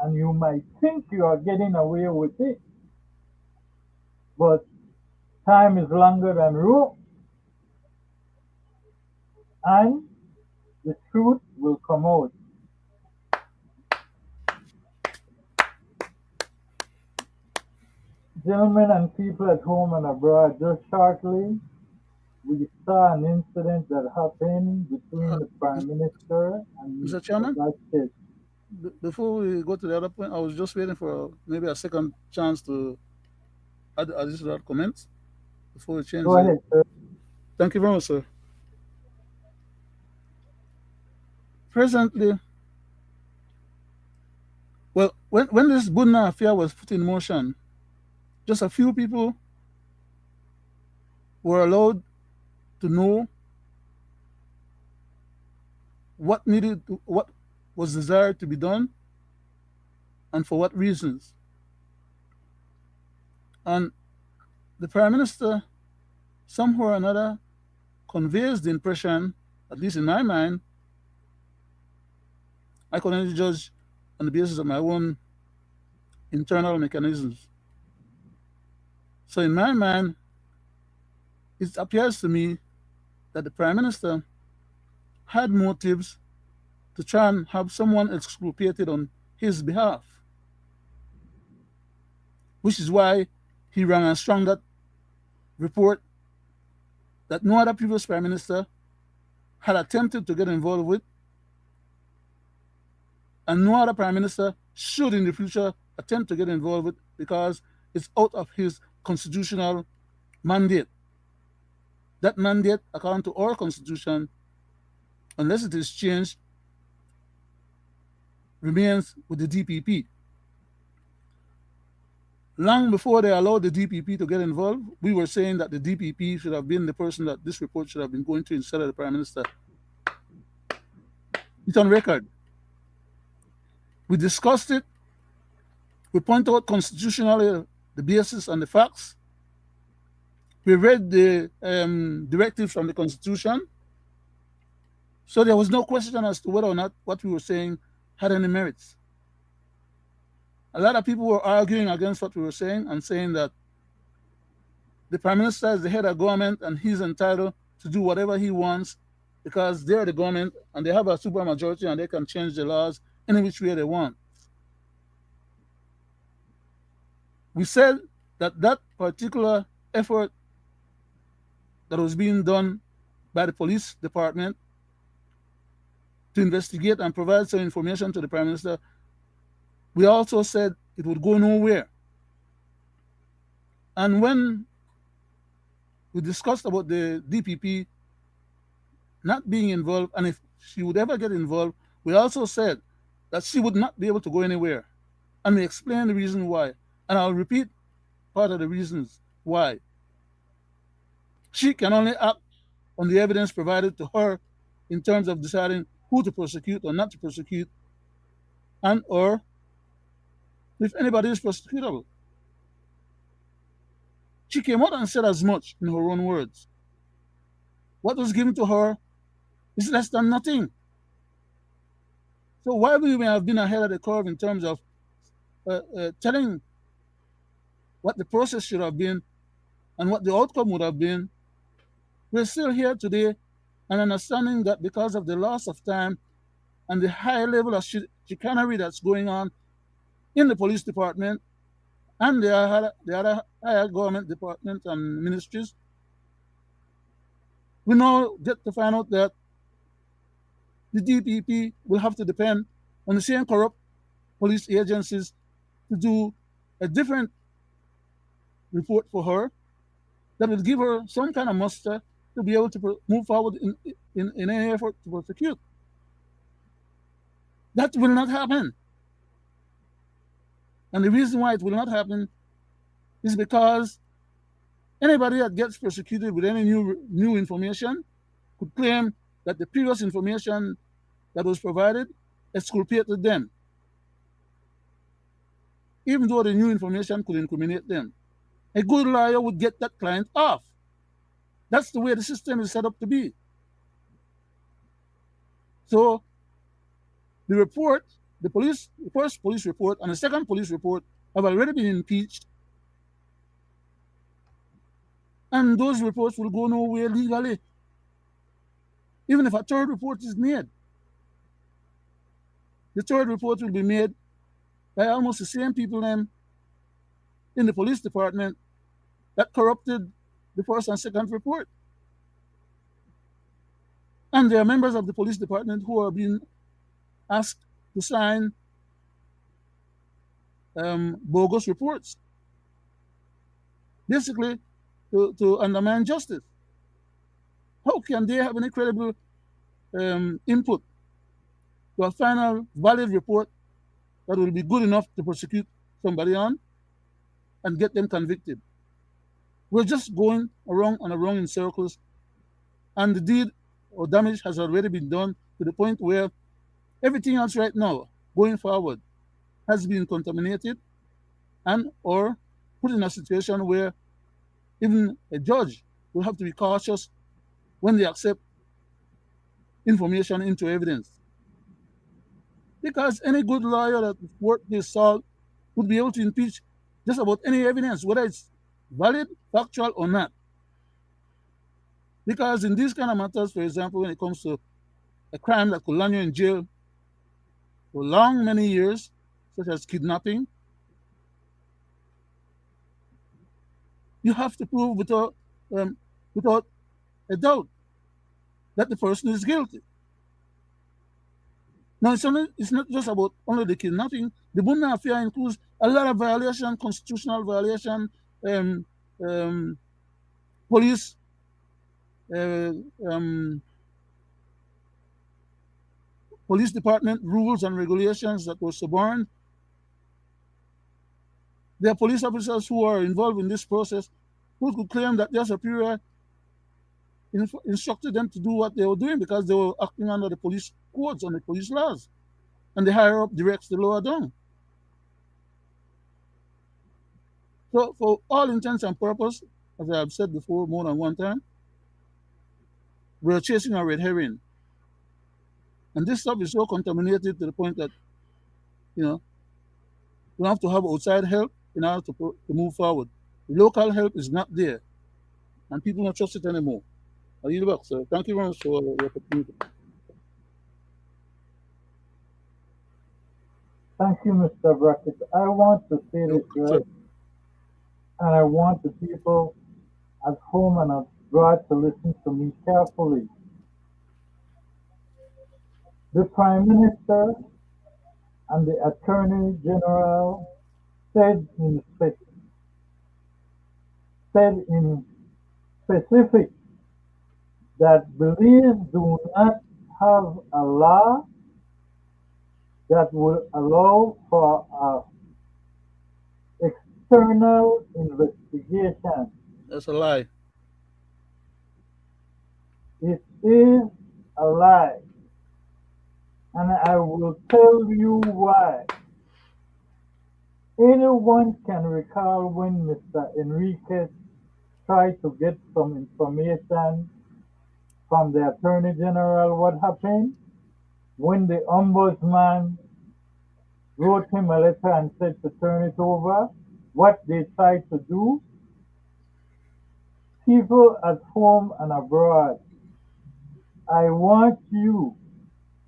and you might think you are getting away with it, but time is longer than rope, and the truth will come out. Gentlemen and people at home and abroad, just shortly, we saw an incident that happened between Uh, the Prime Minister and Mr. Mr. Chairman, Brackett. before we go to the other point, I was just waiting for maybe a second chance to add additional comments before we change Go the. ahead, sir. Thank you very much, sir. Presently, well, when this Budna affair was put in motion, just a few people were allowed to know what was desired to be done and for what reasons. And the Prime Minister, somehow or another, conveys the impression, at least in my mind, I can only judge on the basis of my own internal mechanisms. So in my mind, it appears to me that the Prime Minister had motives to try and have someone exculpated on his behalf, which is why he ran and strung that report that no other previous Prime Minister had attempted to get involved with, and no other Prime Minister should in the future attempt to get involved with because it's out of his constitutional mandate. That mandate, according to our Constitution, unless it is changed, remains with the DPP. Long before they allowed the DPP to get involved, we were saying that the DPP should have been the person that this report should have been going to instead of the Prime Minister. It's on record. We discussed it. We point out constitutionally the basis and the facts. We read the directives from the Constitution. So there was no question as to whether or not what we were saying had any merits. A lot of people were arguing against what we were saying and saying that the Prime Minister is the head of government and he's entitled to do whatever he wants because they're the government and they have a supermajority and they can change the laws any which way they want. We said that that particular effort that was being done by the police department to investigate and provide some information to the Prime Minister, we also said it would go nowhere. And when we discussed about the DPP not being involved, and if she would ever get involved, we also said that she would not be able to go anywhere. And we explained the reason why. And I'll repeat part of the reasons why. She can only act on the evidence provided to her in terms of deciding who to prosecute or not to prosecute, and or if anybody is prosecutable. She came out and said as much in her own words. What was given to her is less than nothing. So while we may have been ahead of the curve in terms of telling what the process should have been and what the outcome would have been, we're still here today and understanding that because of the loss of time and the high level of chicanery that's going on in the police department and the other higher government departments and ministries, we now get to find out that the DPP will have to depend on the same corrupt police agencies to do a different report for her that will give her some kind of muster to be able to move forward in any effort to prosecute. That will not happen. And the reason why it will not happen is because anybody that gets prosecuted with any new information could claim that the previous information that was provided exculpated them, even though the new information could incriminate them. A good lawyer would get that client off. That's the way the system is set up to be. So the report, the first police report and the second police report have already been impeached, and those reports will go nowhere legally. Even if a third report is made, the third report will be made by almost the same people in the police department that corrupted the first and second report. And there are members of the police department who are being asked to sign bogus reports, basically to undermine justice. How can they have any credible input to a final valid report that will be good enough to prosecute somebody on and get them convicted? We're just going around and around in circles, and the deed or damage has already been done to the point where everything else right now, going forward, has been contaminated and or put in a situation where even a judge will have to be cautious when they accept information into evidence. Because any good lawyer that worth his salt would be able to impeach just about any evidence, whether it's valid, factual, or not. Because in these kind of matters, for example, when it comes to a crime that could land you in jail for long, many years, such as kidnapping, you have to prove without a doubt that the person is guilty. Now, it's not just about only the kidnapping. The Bunda affair includes a lot of violation, constitutional violation, um, um, police, uh, um, police department rules and regulations that were suborned. There are police officers who are involved in this process who could claim that their superior instructed them to do what they were doing because they were acting under the police codes and the police laws, and the higher up directs the lower down. So, for all intents and purposes, as I have said before more than one time, we're chasing a red herring, and this stuff is so contaminated to the point that you know we have to have outside help in order to move forward. The local help is not there, and people don't trust it anymore. I yield back, sir. Thank you very much for your opportunity. Thank you, Mr. Brackett. I want to say You're this welcome, sir. right, and I want the people at home and abroad to listen to me carefully. The Prime Minister and the Attorney General said said in specific that Belize do not have a law that will allow for external investigation. That's a lie. It is a lie, and I will tell you why. Anyone can recall when Mr. Enriquez tried to get some information from the Attorney General. What happened? When the Ombudsman wrote him a letter and said to turn it over, what they tried to do, people at home and abroad, I want you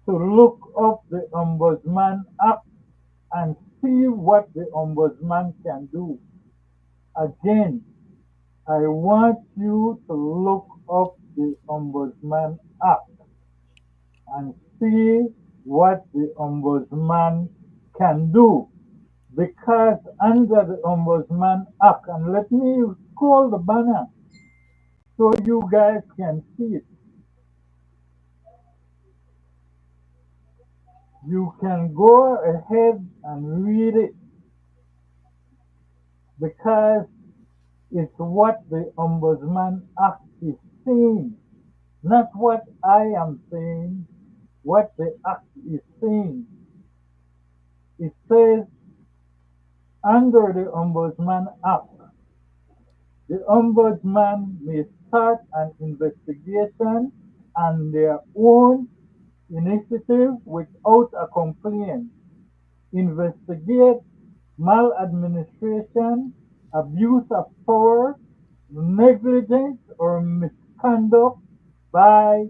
to look up the Ombudsman app and see what the Ombudsman can do. Again, I want you to look up the Ombudsman app and see what the Ombudsman can do, because under the Ombudsman Act, and let me scroll the banner so you guys can see it. You can go ahead and read it, because it's what the Ombudsman Act is saying, not what I am saying, what the Act is saying. It says under the Ombudsman Act, the Ombudsman may start an investigation on their own initiative without a complaint, investigate maladministration, abuse of power, negligence, or misconduct by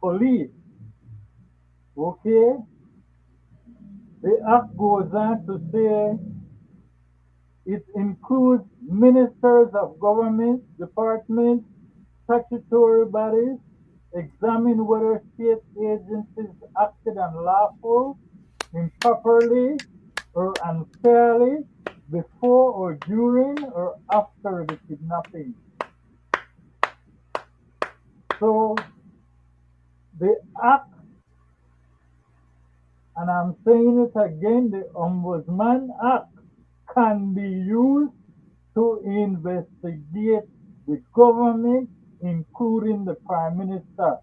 police. Okay? The Act goes on to say it includes ministers of government, departments, statutory bodies, examine whether state agencies acted unlawful, improperly, or unfairly before or during or after the kidnapping. So the Act, and I'm saying it again, the Ombudsman Act can be used to investigate the government, including the Prime Minister.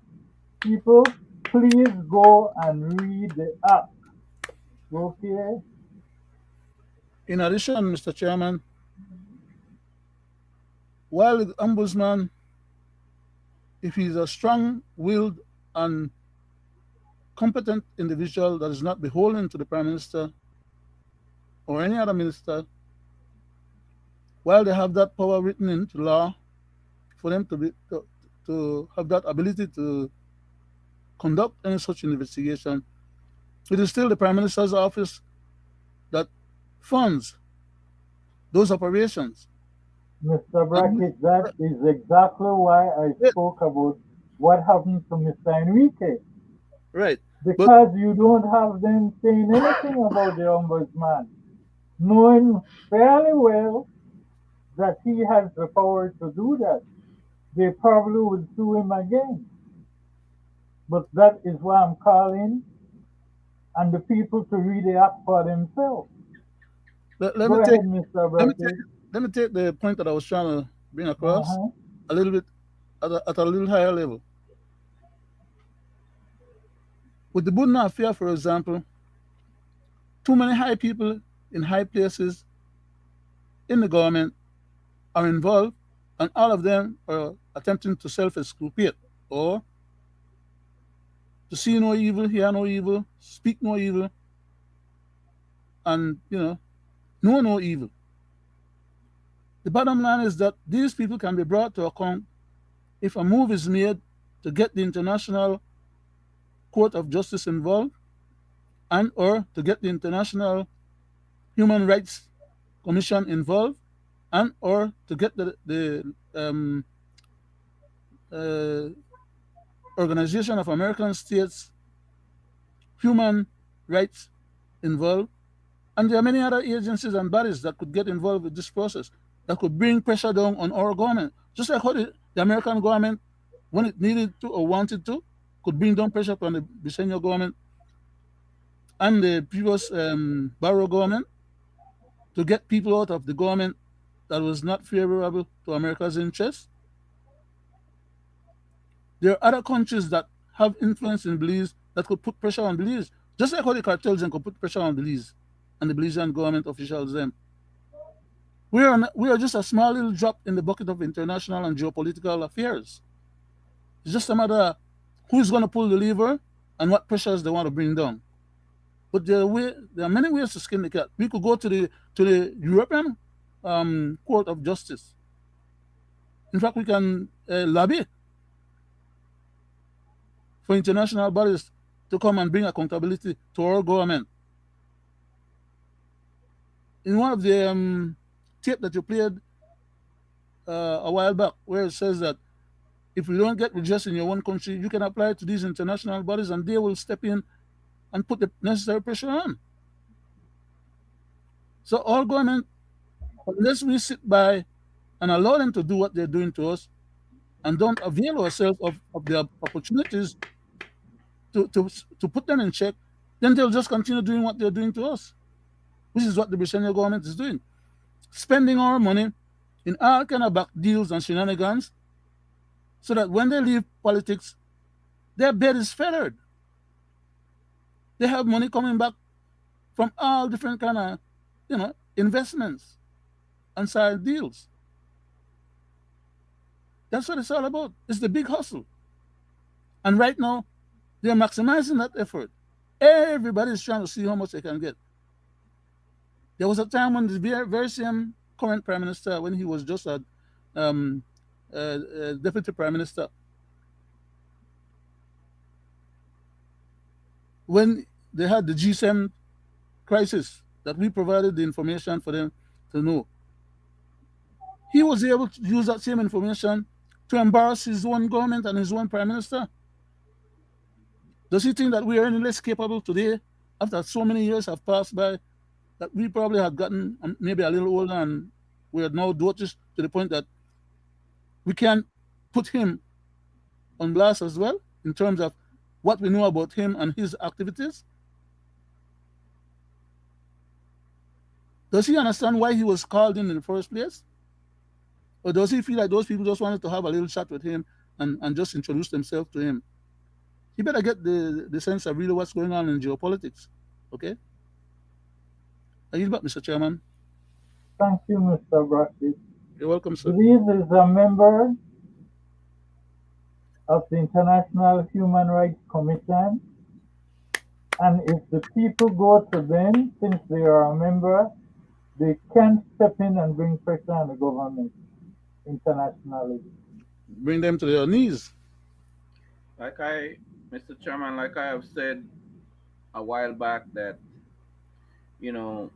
People, please go and read the Act. Okay? In addition, Mr. Chairman, while the ombudsman, if he is a strong-willed and competent individual that is not beholden to the Prime Minister or any other minister, while they have that power written into law for them to have that ability to conduct any such investigation, it is still the Prime Minister's office that funds those operations. Mr. And Brackett, that is exactly why I yeah, spoke about what happened to Mr. Enrique. right. But Because you don't have them saying anything about the ombudsman, knowing fairly well that he has the power to do that. They probably would sue him again. But that is why I'm calling on the people to read the act for themselves. let me Go take ahead, Mr. let me take Brackett. let me take the point that I was trying to bring across Uh-huh. a little bit at a little higher level. With the Budna affair, for example, too many high people in high places in the government are involved, and all of them are attempting to self-exculpate or to see no evil, hear no evil, speak no evil, and know no evil. The bottom line is that these people can be brought to account if a move is made to get the International Court of Justice involved and or to get the International Human Rights Commission involved and or to get the uh, Organization of American States Human Rights involved. And there are many other agencies and bodies that could get involved with this process that could bring pressure down on our government. Just like how the American government, when it needed to or wanted to, could bring down pressure on the Belizean government and the previous Barrow government to get people out of the government that was not favorable to America's interests. There are other countries that have influence in Belize that could put pressure on Belize, just like how the cartels then could put pressure on Belize and the Belizean government officials then. We are just a small little drop in the bucket of international and geopolitical affairs. It's just a matter of who's going to pull the lever and what pressures they want to bring down. But there are many ways to skin the cat. We could go to the European Court of Justice. In fact, we can lobby for international bodies to come and bring accountability to our government. In one of the tape that you played a while back, where it says that if you don't get redress in your own country, you can apply to these international bodies and they will step in and put the necessary pressure on. So all government, unless we sit by and allow them to do what they're doing to us and don't avail ourselves of their opportunities to put them in check, then they'll just continue doing what they're doing to us, which is what the Brazilian government is doing. Spending our money in all kind of back deals and shenanigans so that when they leave politics, their bed is feathered. They have money coming back from all different kind of, investments and side deals. That's what it's all about. It's the big hustle. And right now, they're maximizing that effort. Everybody's trying to see how much they can get. There was a time when the very same current prime minister, when he was just a um, deputy prime minister, when they had the G7 crisis that we provided the information for them to know, he was able to use that same information to embarrass his own government and his own prime minister. Does he think that we are any less capable today after so many years have passed by that we probably had gotten maybe a little older and we are now dotage to the point that we can put him on blast as well in terms of what we know about him and his activities? Does he understand why he was called in the first place? Or does he feel like those people just wanted to have a little chat with him and just introduce themselves to him? He better get the sense of really what's going on in geopolitics. Okay? I yield back, Mr. Chairman. Thank you, Mr. Brackett. You're welcome, sir. Belize is a member of the International Human Rights Commission, and if the people go to them, since they are a member, they can step in and bring pressure on the government internationally. Bring them to their knees. Like I, Mr. Chairman, like I have said a while back, that you know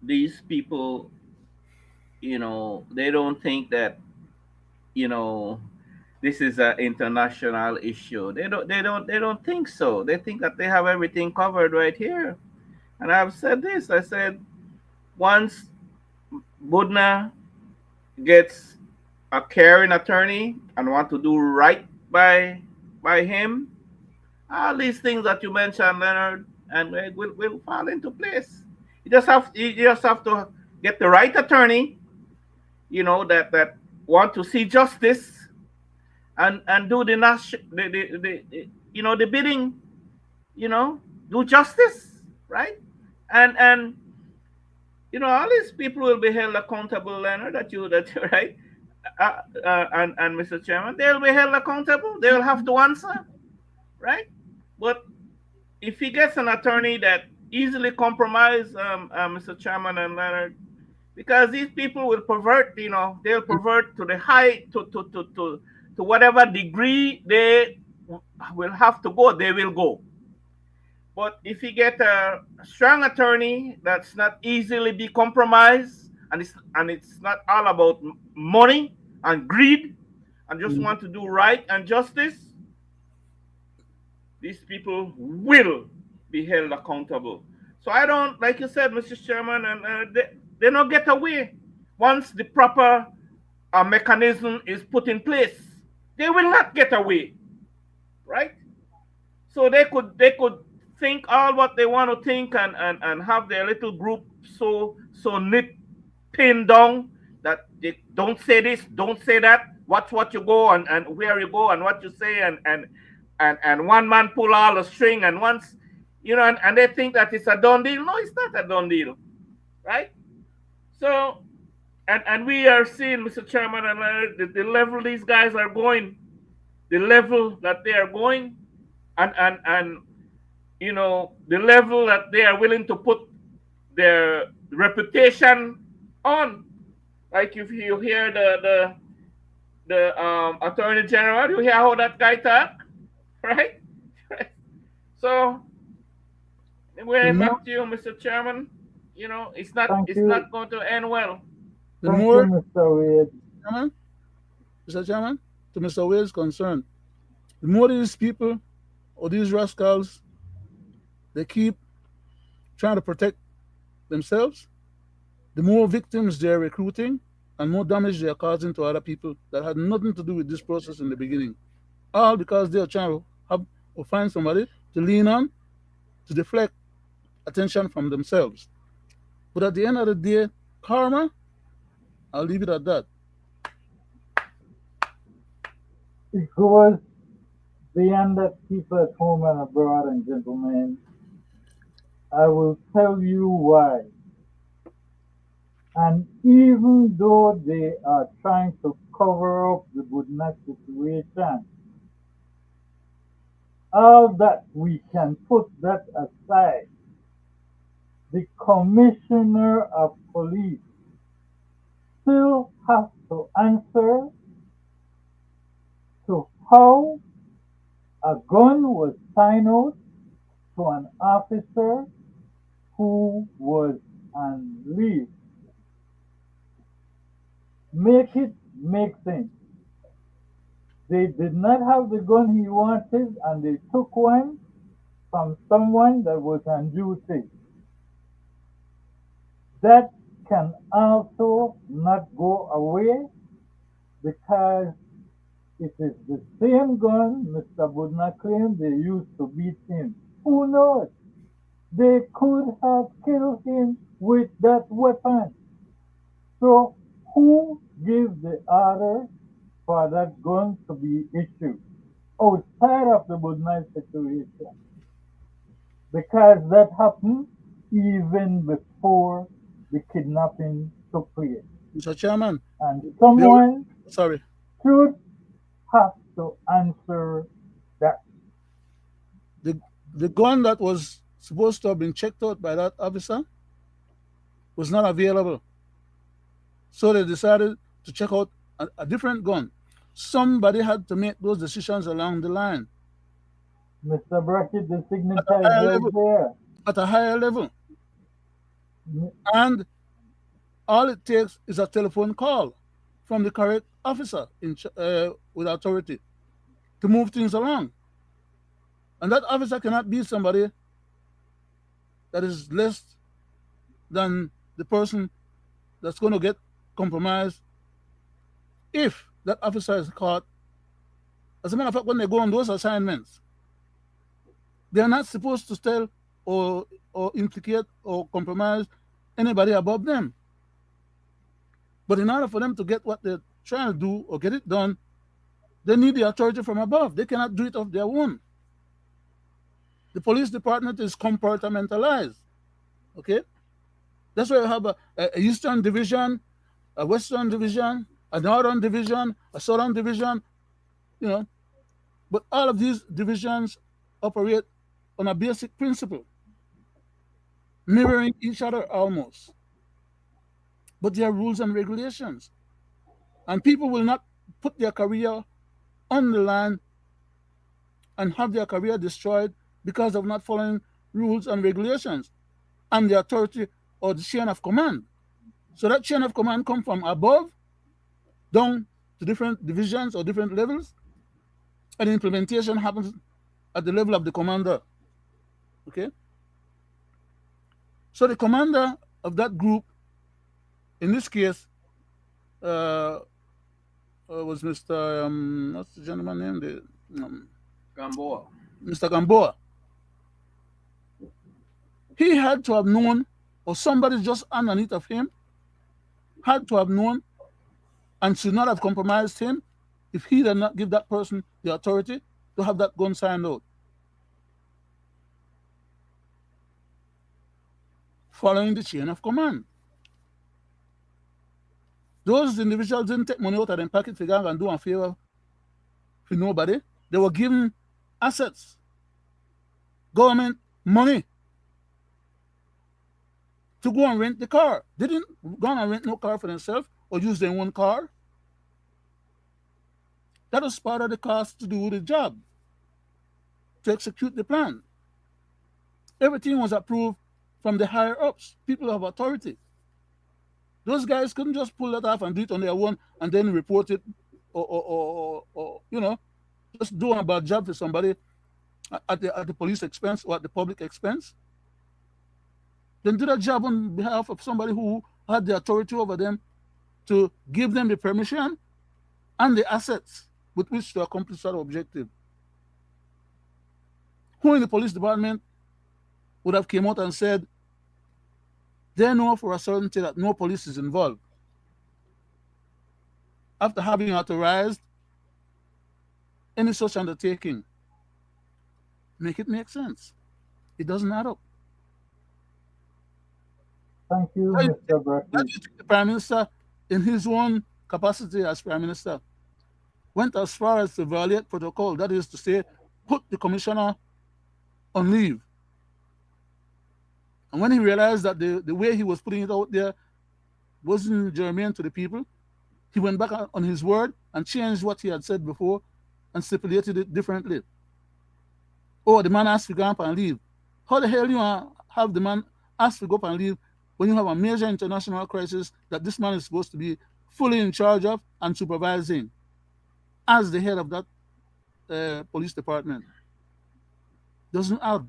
these people, they don't think that you know this is an international issue. They don't think so. They think that they have everything covered right here. And I've said this. I said once Budna gets a caring attorney and want to do right by him, all these things that you mentioned, Leonard, and will fall into place. You just have to get the right attorney, that want to see justice and do the bidding, do justice, right? And all these people will be held accountable, Leonard, that you right, and Mr. Chairman, they'll be held accountable. They will have to answer, right? But if he gets an attorney that easily compromise, Mr. Chairman and Leonard, because these people will pervert, they'll pervert to the high, to whatever degree they will have to go, they will go. But if you get a strong attorney that's not easily be compromised, and it's not all about money and greed, and just Mm. want to do right and justice, these people will be held accountable. So I don't, like you said, Mr. Chairman, and they don't get away once the proper mechanism is put in place. They will not get away, right? So they could think all what they want to think, and have their little group so nit pinned down that they don't say this, don't say that, watch what you go, and where you go and what you say, and one man pull all the string, and once and they think that it's a done deal. No, it's not a done deal, right? So and we are seeing, Mr. Chairman, and the level these guys are going, the level that they are going, and the level that they are willing to put their reputation on. Like if you hear the attorney general, you hear how that guy talk, right? So The we're more, back to you, Mr. Chairman. It's not Thank it's you. not going to end well. the Thank you, more, Mr. Wade. Chairman, Mr. Chairman, to Mr. Wade's concern, the more these people or these rascals they keep trying to protect themselves, the more victims they're recruiting and more damage they are causing to other people that had nothing to do with this process in the beginning. All because they are trying to have or find somebody to lean on to deflect attention from themselves. But at the end of the day, karma, I'll leave it at that. It goes beyond that, people at home and abroad, and gentlemen. I will tell you why. And even though they are trying to cover up the Budnak situation, all that we can put that aside. The commissioner of police still has to answer to how a gun was signed out to an officer who was on leave. Make it make sense. They did not have the gun he wanted and they took one from someone that was on duty. That can also not go away because it is the same gun Mr. Budna claimed they used to beat him. Who knows? They could have killed him with that weapon. So who gave the order for that gun to be issued outside of the Budna situation? Because that happened even before the kidnapping took place. Mr. Chairman, And there, someone sorry, should have to answer that. the, the gun that was supposed to have been checked out by that officer was not available. So they decided to check out a different gun. Somebody had to make those decisions along the line Mr. Brackett, the at a signature is higher right level, there. at a higher level. And all it takes is a telephone call from the correct officer with authority to move things along. And that officer cannot be somebody that is less than the person that's going to get compromised if that officer is caught. As a matter of fact, when they go on those assignments, they are not supposed to tell or implicate or compromise anybody above them. But in order for them to get what they're trying to do or get it done, they need the authority from above. They cannot do it of their own. The police department is compartmentalized. Okay? That's why you have a Eastern division, a Western division, a Northern division, a Southern division, you know. But all of these divisions operate on a basic principle, mirroring each other almost. But there are rules and regulations. And people will not put their career on the line and have their career destroyed because of not following rules and regulations and the authority or the chain of command. So that chain of command comes from above down to different divisions or different levels, and implementation happens at the level of the commander. Okay? So the commander of that group, in this case, uh, was Mr. What's the gentleman name? Gamboa. Mr. Gamboa. He had to have known, or somebody just underneath of him had to have known and should not have compromised him if he did not give that person the authority to have that gun signed out. Following the chain of command. Those individuals didn't take money out of their pocket for gang and do a favor for nobody. They were given assets, government money to go and rent the car. They didn't go and rent no car for themselves or use their own car. That was part of the cost to do the job, to execute the plan. Everything was approved from the higher ups, people of authority. Those guys couldn't just pull that off and do it on their own and then report it or just do a bad job for somebody at the police expense or at the public expense. Then do that job on behalf of somebody who had the authority over them to give them the permission and the assets with which to accomplish that objective. Who in the police department would have came out and said they know for a certainty that no police is involved after having authorized any such undertaking? Make it make sense. It doesn't add up. Thank you, Why, Mr. why Brackett. do you think the Prime Minister, in his own capacity as Prime Minister, went as far as to violate protocol? That is to say, put the commissioner on leave. And when he realized that the way he was putting it out there wasn't germane to the people, he went back on his word and changed what he had said before and stipulated it differently. Oh, the man asked to go up and leave. How the hell you have the man ask to go up and leave when you have a major international crisis that this man is supposed to be fully in charge of and supervising as the head of that police department? Doesn't add.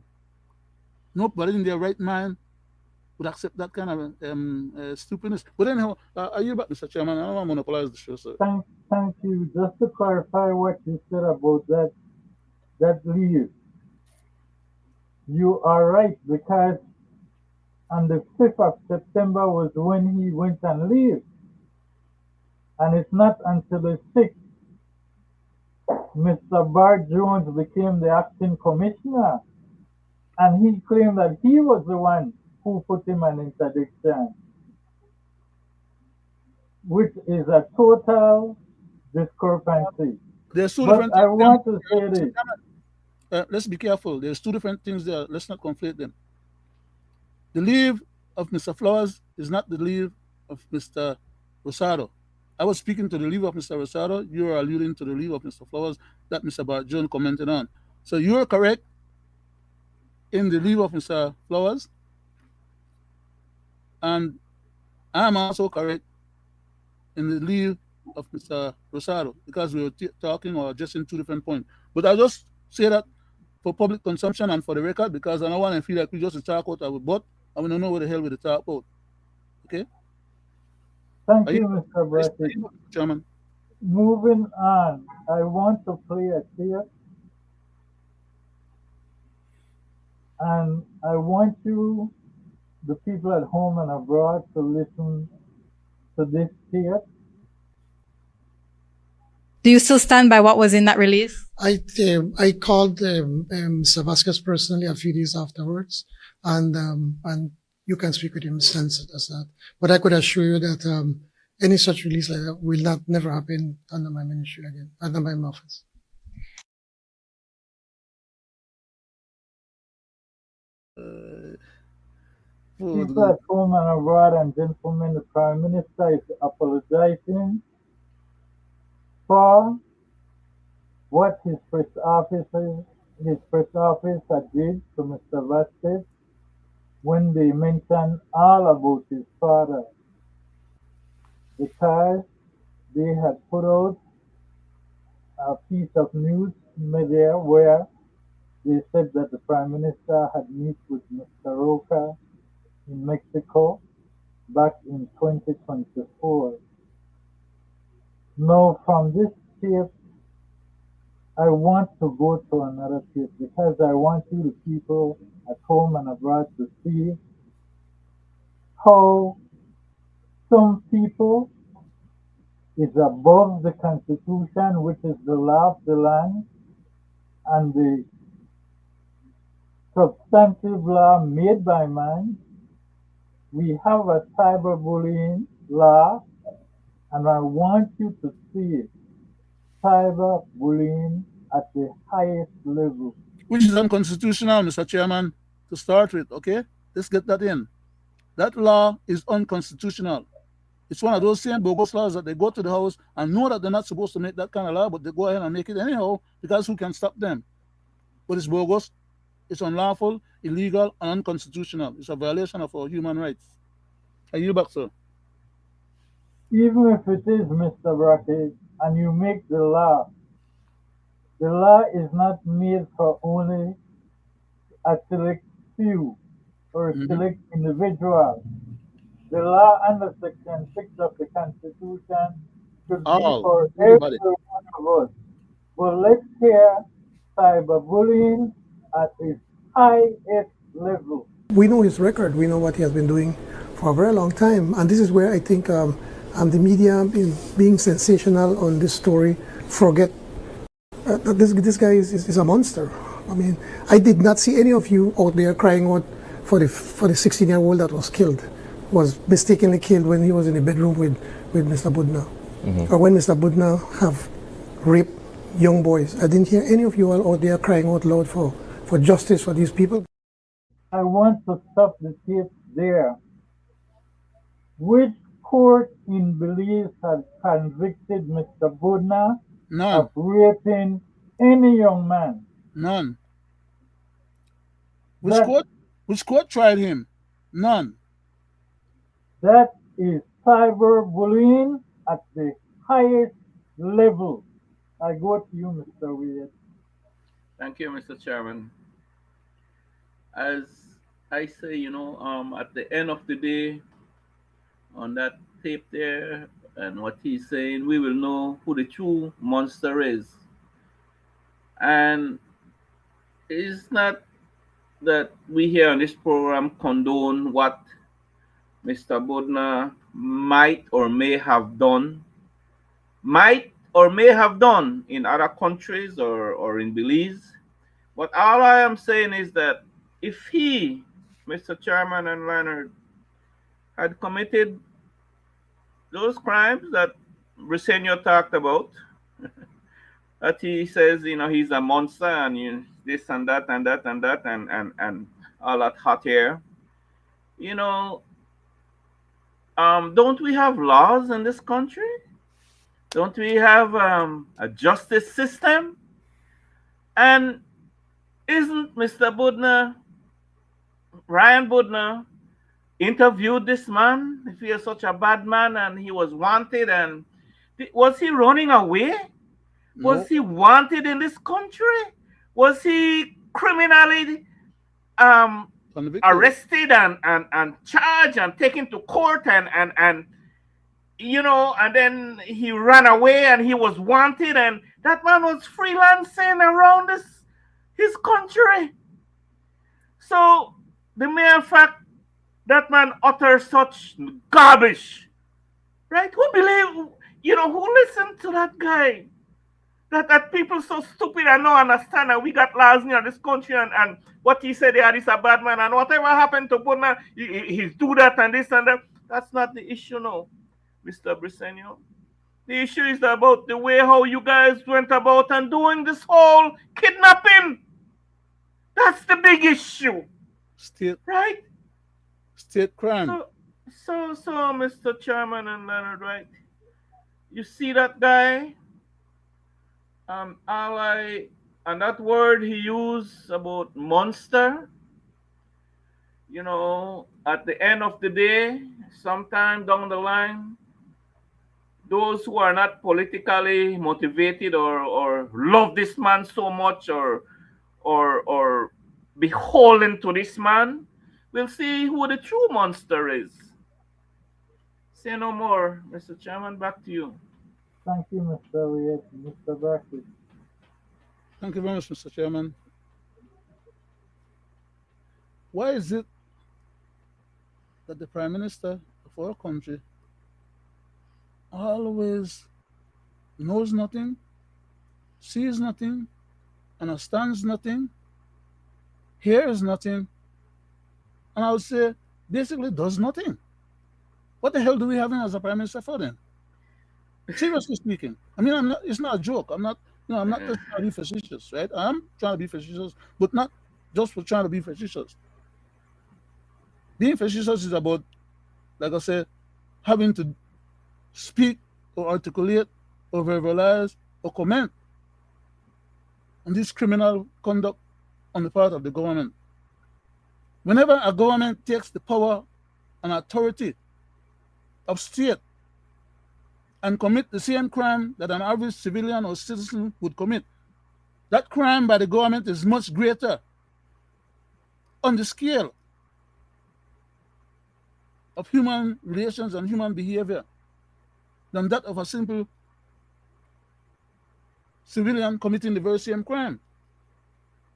Nobody in their right mind would accept that kind of stupidness. But anyhow, are you back, Mr. Chairman? I don't want to monopolize the show, sir. Thank you. Just to clarify what you said about that leave, you are right because on the 5th of September was when he went on leave, and it's not until the 6th Mr. Bart Jones became the acting commissioner, and he claimed that he was the one who put him on interdiction, which is a total discrepancy. There's two But different I things there, want to say Mr. this. Chairman. Let's be careful. There's two different things there. Let's not conflate them. The leave of Mr. Flowers is not the leave of Mr. Rosado. I was speaking to the leave of Mr. Rosado. You are alluding to the leave of Mr. Flowers that Mr. Barjon commented on. So you're correct in the leave of Mr. Flowers, and I'm also correct in the leave of Mr. Rosado because we were talking or addressing two different points. But I just say that for public consumption and for the record because I don't want to feel like we just talk out our butt and we don't know what the hell we talk about. Okay? Thank Are you, you, Mr. are Brackett. you Chairman? Moving on, I want to play a tape, and I want you, the people at home and abroad, to listen to this tape. Do you still stand by what was in that release? I called Mr. Vasquez personally a few days afterwards, and you can speak with him since as that. But I could assure you that any such release like that will not never happen under my ministry again, under my office. People at home and abroad, and gentlemen, the Prime Minister is apologizing for what his first office had did to Mr. Vasquez when they mentioned all about his father, because they had put out a piece of news media where they said that the Prime Minister had met with Mr. Roca in Mexico back in 2024. Now, from this tape, I want to go to another tape because I want you, the people at home and abroad, to see how some people is above the Constitution, which is the law of the land, and the substantive law made by man. We have a cyberbullying law, and I want you to see cyberbullying at the highest level. Which is unconstitutional, Mr. Chairman, to start with, okay? Let's get that in. That law is unconstitutional. It's one of those same bogus laws that they go to the house and know that they're not supposed to make that kind of law, but they go ahead and make it anyhow because who can stop them? But it's bogus, it's unlawful, illegal, and unconstitutional. It's a violation of our human rights. Are you back, sir? Even if it is, Mr. Brackett, and you make the law is not made for only a select few or a Mhm. select individual. the law under Section 6 of the Constitution should be All, for every everybody. one of us. But let's hear cyberbullying at its highest level. We know his record. We know what he has been doing for a very long time. And this is where I think the media, in being sensational on this story, forget that this guy is a monster. I mean, I did not see any of you out there crying out for the 16-year-old that was killed, was mistakenly killed when he was in the bedroom with Mr. Budna, or when Mr. Budna have raped young boys. I didn't hear any of you all out there crying out loud for justice for these people. I want to stop the tape there. Which court in Belize has convicted Mr. Budna None, of raping any young man? none. Which That court? Which court tried him? None. that is cyberbullying at the highest level. I go to you, Mr. Wade. Thank you, Mr. Chairman. As I say, at the end of the day, on that tape there, and what he's saying, we will know who the true monster is. And it's not that we here on this program condone what Mr. Bodnar might or may have done, in other countries or in Belize. But all I am saying is that if he, Mr. Chairman and Leonard, had committed those crimes that Briseño talked about, that he says, he's a monster and this and that and that and that and all that hot air, don't we have laws in this country? Don't we have a justice system? And isn't Mr. Budna, Ryan Budna, interviewed this man? If he is such a bad man and he was wanted, and was he running away? No. Was he wanted in this country? Was he criminally Convicted. arrested and charged and taken to court and then he ran away and he was wanted, and that man was freelancing around his country. So the mere fact that man utters such garbage, right? Who listened to that guy? That people so stupid and don't understand that we got laws in this country, and what he said there is a bad man, and whatever happened to Bodnar, he's do that and this and that. That's not the issue, no, Mr. Briseño. The issue is about the way how you guys went about and doing this whole kidnapping. That's the big issue, State right? crime. So, Mr. Chairman and Leonard, right? You see that guy? And that word he used about monster, at the end of the day, sometime down the line, those who are not politically motivated or love this man so much or beholden to this man will see who the true monster is. Say no more, Mr. Chairman, back to you. Thank you, Mr. Wade. Mr. Brackett. Thank you very much, Mr. Chairman. Why is it that the Prime Minister of our country always knows nothing, sees nothing, understands nothing, hears nothing, and I would say basically does nothing? What the hell do we have him as a Prime Minister for then? Seriously speaking, I mean, it's not a joke. I'm not just trying to be facetious, right? I'm trying to be facetious, but not just for trying to be facetious. Being facetious is about, like I said, having to speak or articulate or verbalize or comment on this criminal conduct on the part of the government. Whenever a government takes the power and authority of state and commit the same crime that an average civilian or citizen would commit, that crime by the government is much greater on the scale. of human relations and human behavior than that of a simple civilian committing the very same crime.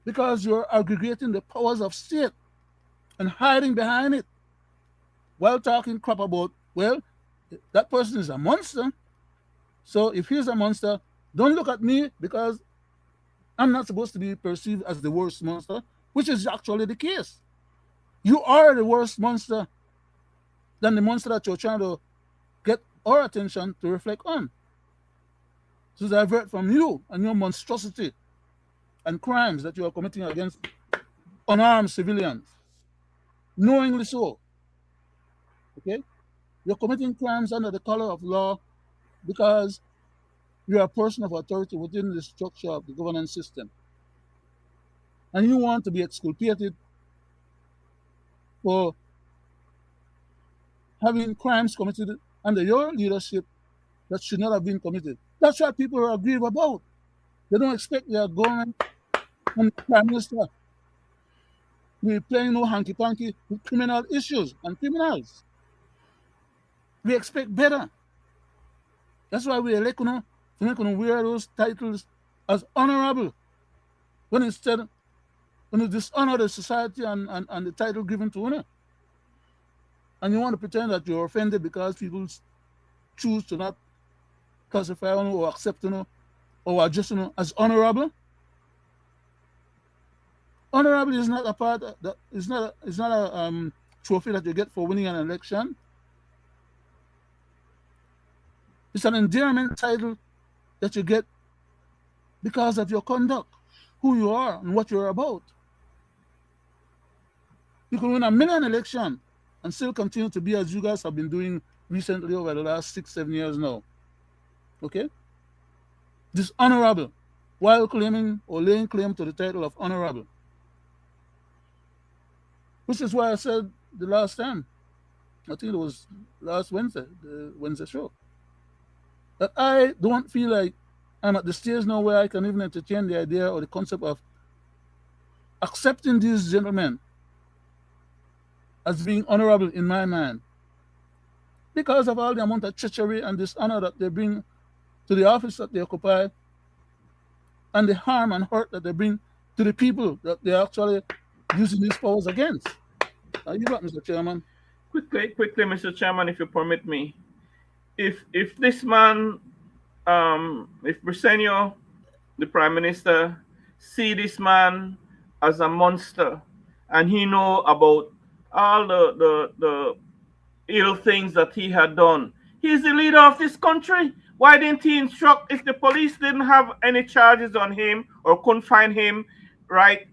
Because you're aggregating the powers of state and hiding behind it while talking crap about, well, that person is a monster. So if he's a monster, don't look at me because I'm not supposed to be perceived as the worst monster, which is actually the case. You are the worst monster than the monster that you're trying to get our attention to reflect on. To divert from you and your monstrosity and crimes that you are committing against unarmed civilians. Knowingly so. Okay? You're committing crimes under the color of law because you're a person of authority within the structure of the governance system. And you want to be exculpated for having crimes committed under your leadership that should not have been committed. That's what people are aggrieved about. They don't expect their government and the prime minister to be playing no hanky-panky with criminal issues and criminals. We expect better. That's why we elect to make wear those titles as honorable, when instead when you dishonor the society and the title given to honor. And you want to pretend that you're offended because people choose to not classify or accept or address as honorable. Honorable is not a part that is not a trophy that you get for winning an election. It's an endearment title that you get because of your conduct, who you are and what you're about. You can win a million election and still continue to be as you guys have been doing recently over the last 6-7 years now. Okay? Dishonorable, while claiming or laying claim to the title of honorable. Which is why I said the last time, I think it was last Wednesday, the Wednesday show, that I don't feel like I'm at the stage now where I can even entertain the idea or the concept of accepting these gentlemen as being honorable in my mind, because of all the amount of treachery and dishonor that they bring to the office that they occupy, and the harm and hurt that they bring to the people that they're actually using these powers against. You got, Mr. Chairman. Quickly, Mr. Chairman, if you permit me. If this man, if Briceño, the Prime Minister, see this man as a monster, and he know about all the ill things that he had done, he's the leader of this country. Why didn't he instruct, if the police didn't have any charges on him or couldn't find him, right,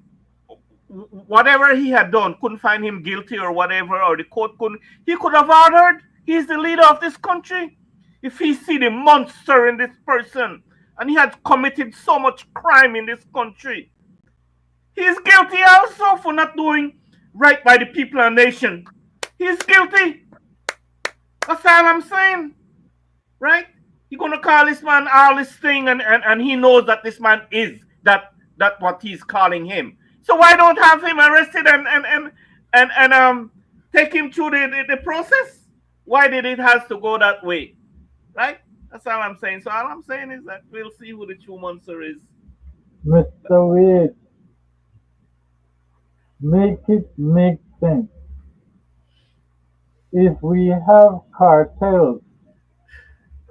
whatever he had done, couldn't find him guilty or whatever, or the court couldn't, he could have ordered. He's the leader of this country. If he see the monster in this person, and he had committed so much crime in this country, he's guilty also for not doing right by the people and nation. He's guilty. That's all I'm saying, right? You're gonna call this man all this thing, and he knows that this man is that what he's calling him. So why don't have him arrested and take him through the process? Why did it have to go that way? Right? That's all I'm saying. So all I'm saying is that we'll see who the true monster is. Mr. Wade, make it make sense. If we have cartels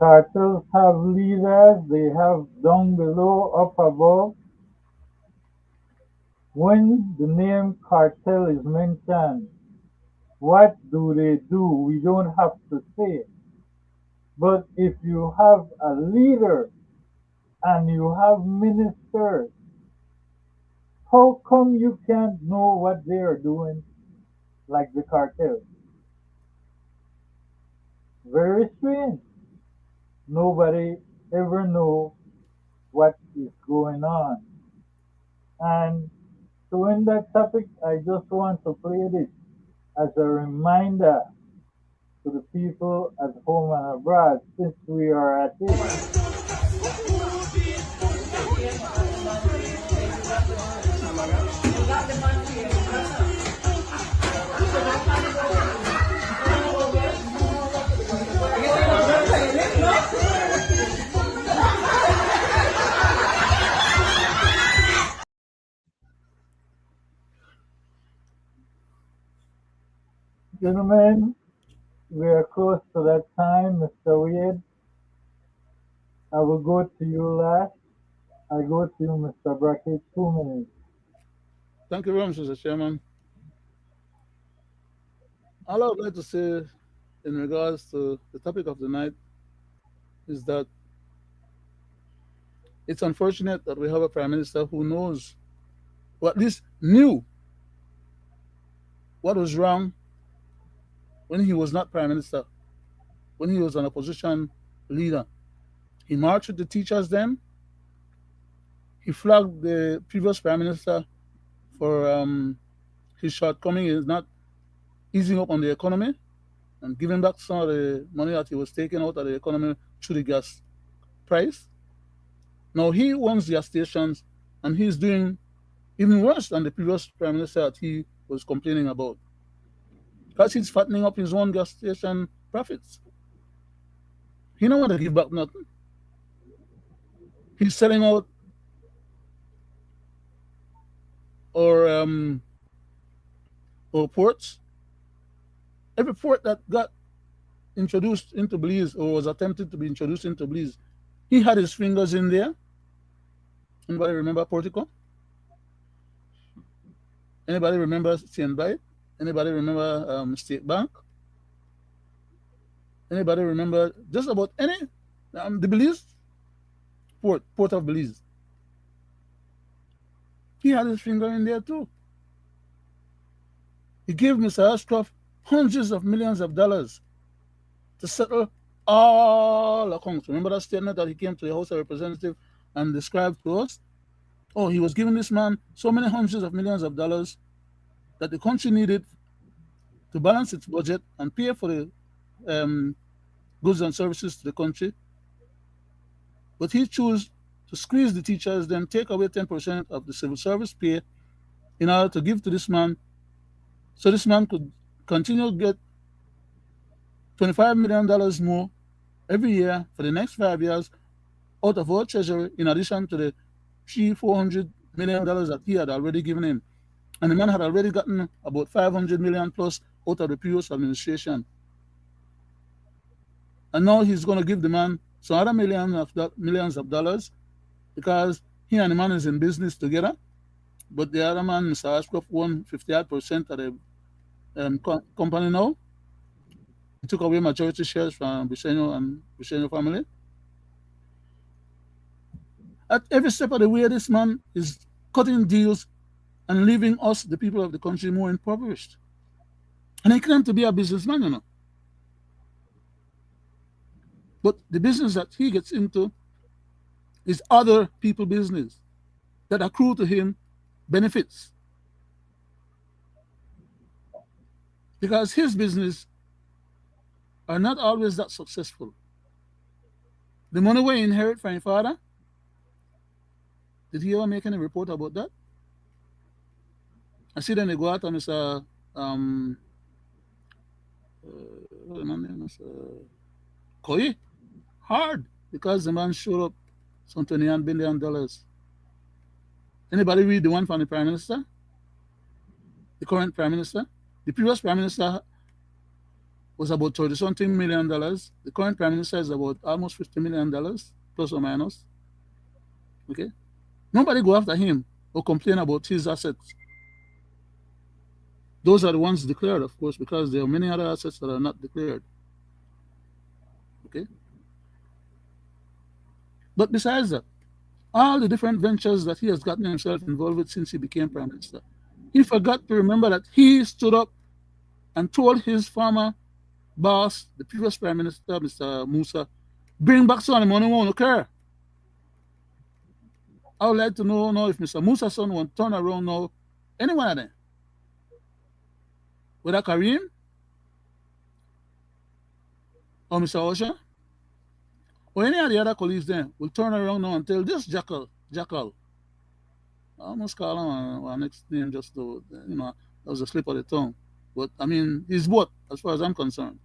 have leaders, they have down below, up above. When the name cartel is mentioned, what do they do? We don't have to say it. But if you have a leader and you have ministers, how come you can't know what they are doing like the cartel? Very strange. Nobody ever know what is going on. And to end that topic, I just want to play this as a reminder to the people at home and abroad, since we are at it. Gentlemen, we are close to that time. Mr. Wade, I will go to you last. I go to you, Mr. Brackett, 2 minutes. Thank you very much, Mr. Chairman. All I would like to say in regards to the topic of the night is that it's unfortunate that we have a prime minister who knows, or at least knew, what was wrong when he was not prime minister, when he was an opposition leader. He marched with the teachers then. He flagged the previous prime minister for his shortcoming is not easing up on the economy and giving back some of the money that he was taking out of the economy through the gas price. Now he owns gas stations and he's doing even worse than the previous prime minister that he was complaining about. Because he's fattening up his own gas station profits. He don't want to give back nothing. He's selling out or ports. Every port that got introduced into Belize or was attempted to be introduced into Belize, he had his fingers in there. Anybody remember Portico? Anybody remember CNBite? Anybody remember State Bank? Anybody remember just about any the Belize port of Belize? He had his finger in there too. He gave Mr. Ashcroft hundreds of millions of dollars to settle all accounts. Remember that statement that he came to the House of Representatives and described to us? Oh, he was giving this man so many hundreds of millions of dollars that the country needed to balance its budget and pay for the goods and services to the country. But he chose to squeeze the teachers, then take away 10% of the civil service pay in order to give to this man, so this man could continue to get $25 million more every year for the next 5 years out of our treasury, in addition to the $400 million that he had already given him. And the man had already gotten about 500 million plus out of the previous administration. And now he's going to give the man some other millions of dollars because he and the man is in business together. But the other man, Mr. Ashcroft, won 58% of the company now. He took away majority shares from Briceño and Briceño family. At every step of the way, this man is cutting deals and leaving us, the people of the country, more impoverished. And he claimed to be a businessman, you know. But the business that he gets into is other people's business that accrue to him benefits. Because his business are not always that successful. The money we inherit from your father, did he ever make any report about that? I see then they go out and Mr. What's the man name? Koi, hard, because the man showed up some $21 billion. Anybody read the one from the Prime Minister? The current Prime Minister? The previous Prime Minister was about $30-something million. The current Prime Minister is about almost $50 million, plus or minus. Okay? Nobody go after him or complain about his assets. Those are the ones declared, of course, because there are many other assets that are not declared. Okay? But besides that, all the different ventures that he has gotten himself involved with since he became Prime Minister, he forgot to remember that he stood up and told his former boss, the previous Prime Minister, Mr. Musa, bring back some of the money, won't occur. I would like to know now if Mr. Musa's son won't turn around now, any one of them, whether Kareem or Mr. Osha or any of the other colleagues there will turn around now and tell this jackal, I almost call him our next name just to, that was a slip of the tongue. But I mean, he's what, as far as I'm concerned.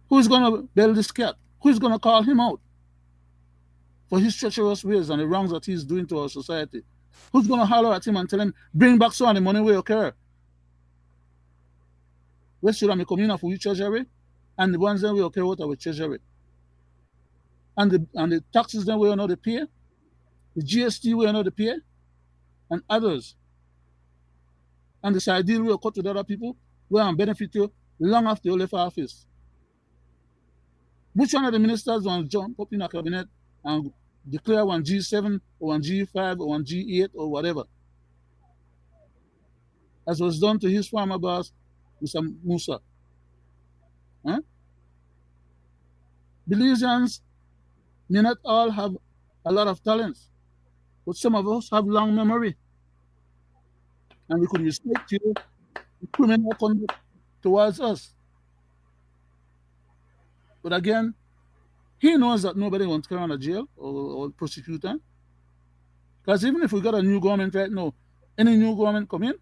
Who's going to bail this cat? Who's going to call him out for his treacherous ways and the wrongs that he's doing to our society? Who's going to holler at him and tell him, bring back some of the money we occur? we should have come in of we treasury, and the ones that we okay out of our treasury. And the taxes that we are not to pay, the GST we are not to pay, and others. And the side deal we are cut with other people, we are benefit you long after you left office. Which one of the ministers want to jump up in a cabinet and declare one G7 or one G5 or one G8 or whatever? As was done to his former boss, Mr. Musa. Huh? Belizeans may not all have a lot of talents, but some of us have long memory, and we could respect you criminal conduct towards us. But again, he knows that nobody wants to go to jail or prosecute him. Because even if we got a new government right now, any new government come in,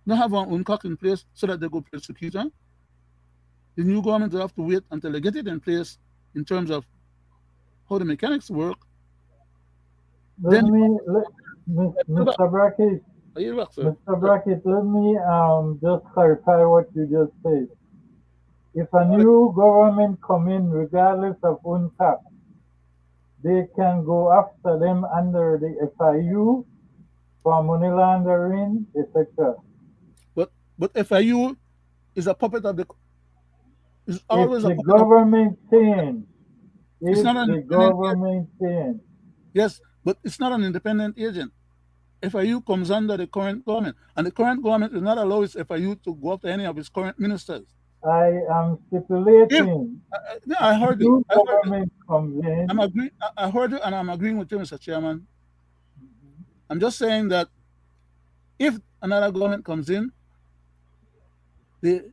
they have one uncock in place so that they go prosecute him. The new government will have to wait until they get it in place in terms of how the mechanics work. Let Then me, Mr. Brackett, Mr. Brackett, let me just clarify what you just said. If a new government come in, regardless of UNCAP, they can go after them under the FIU for money laundering, etc. But FIU is a puppet of the. Is If always a the puppet of. government change, It's if not an the independent agent. government change, Yes, but it's not an independent agent. FIU comes under the current government, and the current government will not allow its FIU to go after any of its current ministers. I am If stipulating yeah, a I heard you. new I heard you. government comes I'm in. agree. I heard you, and I'm agreeing with you, Mr. Chairman. I'm just saying that if another government comes in, the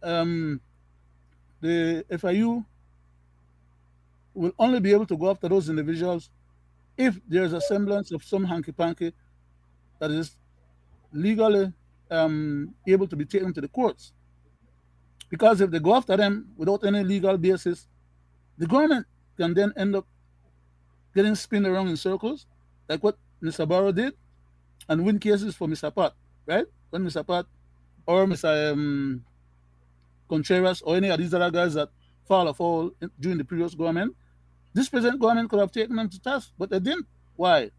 um the FIU will only be able to go after those individuals if there's a semblance of some hanky panky that is legally able to be taken to the courts. Because if they go after them without any legal basis, the government can then end up getting spun around in circles, like what Mr. Barrow did, and win cases for Mr. Pat, right? When Mr. Pat or Mr. Contreras or any of these other guys that fall or fall during the previous government, this present government could have taken them to task, but they didn't. Why?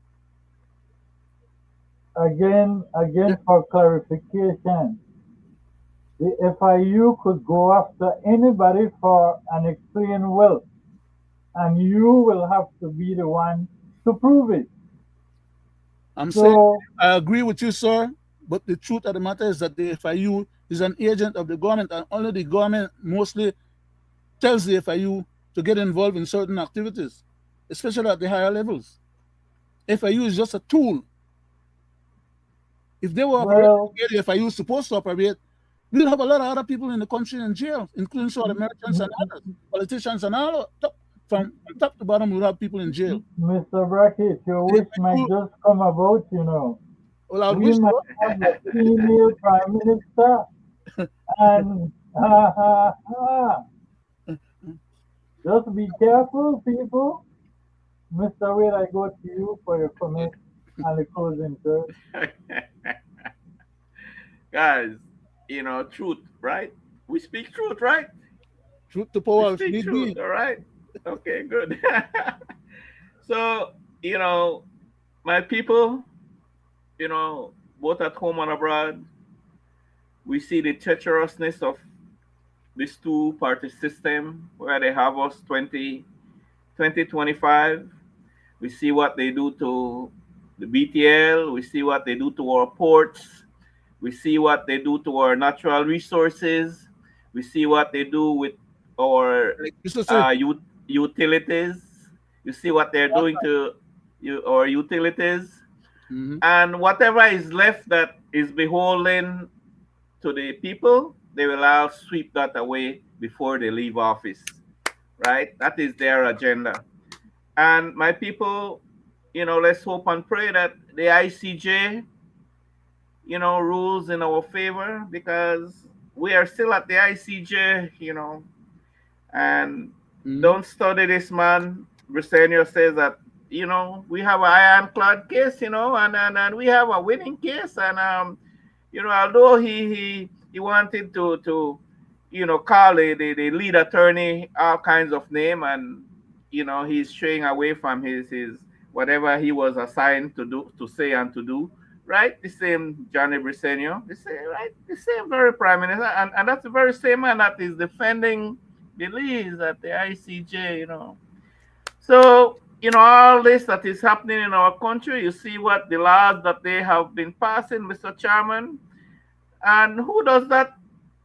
Again, for clarification, the FIU could go after anybody for unexplained wealth, and you will have to be the one to prove it. I'm saying So, I agree with you, sir, but the truth of the matter is that the FIU is an agent of the government, and only the government mostly tells the FIU to get involved in certain activities, especially at the higher levels. FIU is just a tool. If they were operating well, the way the FIU is supposed to operate, we'll have a lot of other people in the country in jail, including some of the merchants and others, politicians and all. From top to bottom, we'll have people in jail. Mr. Brackett, your The wish might FIU, just come about, you know. well, I We wish might so. have a female prime minister, and ha ha ha. Just be careful, people. Mr. Wade, I go to you for your comment and the closing, sir. Guys, truth, right? We speak truth, right? Truth to We power if speak need truth, be. all right? Okay, good. So, my people, both at home and abroad, we see the treacherousness of this two-party system where they have us 2025. We see what they do to the BTL. We see what they do to our ports. We see what they do to our natural resources. We see what they do with our Like Mr. Say, utilities. You see what they're doing to our utilities. mm-hmm. And whatever is left that is beholden to the people, they will all sweep that away before they leave office. Right? That is their agenda. And my people, let's hope and pray that the ICJ, rules in our favor because we are still at the ICJ, and Mm-hmm. don't study this man. Briseño says that, we have an ironclad case, and we have a winning case. And, although he He wanted to call the lead attorney all kinds of name, and he's straying away from his whatever he was assigned to do, to say and to do. Right, the same Johnny Briceño, the same, right, the same very prime minister, and that's the very same man that is defending Belize at the ICJ. So, all this that is happening in our country, you see what the laws that they have been passing, Mr. Chairman, and who does that,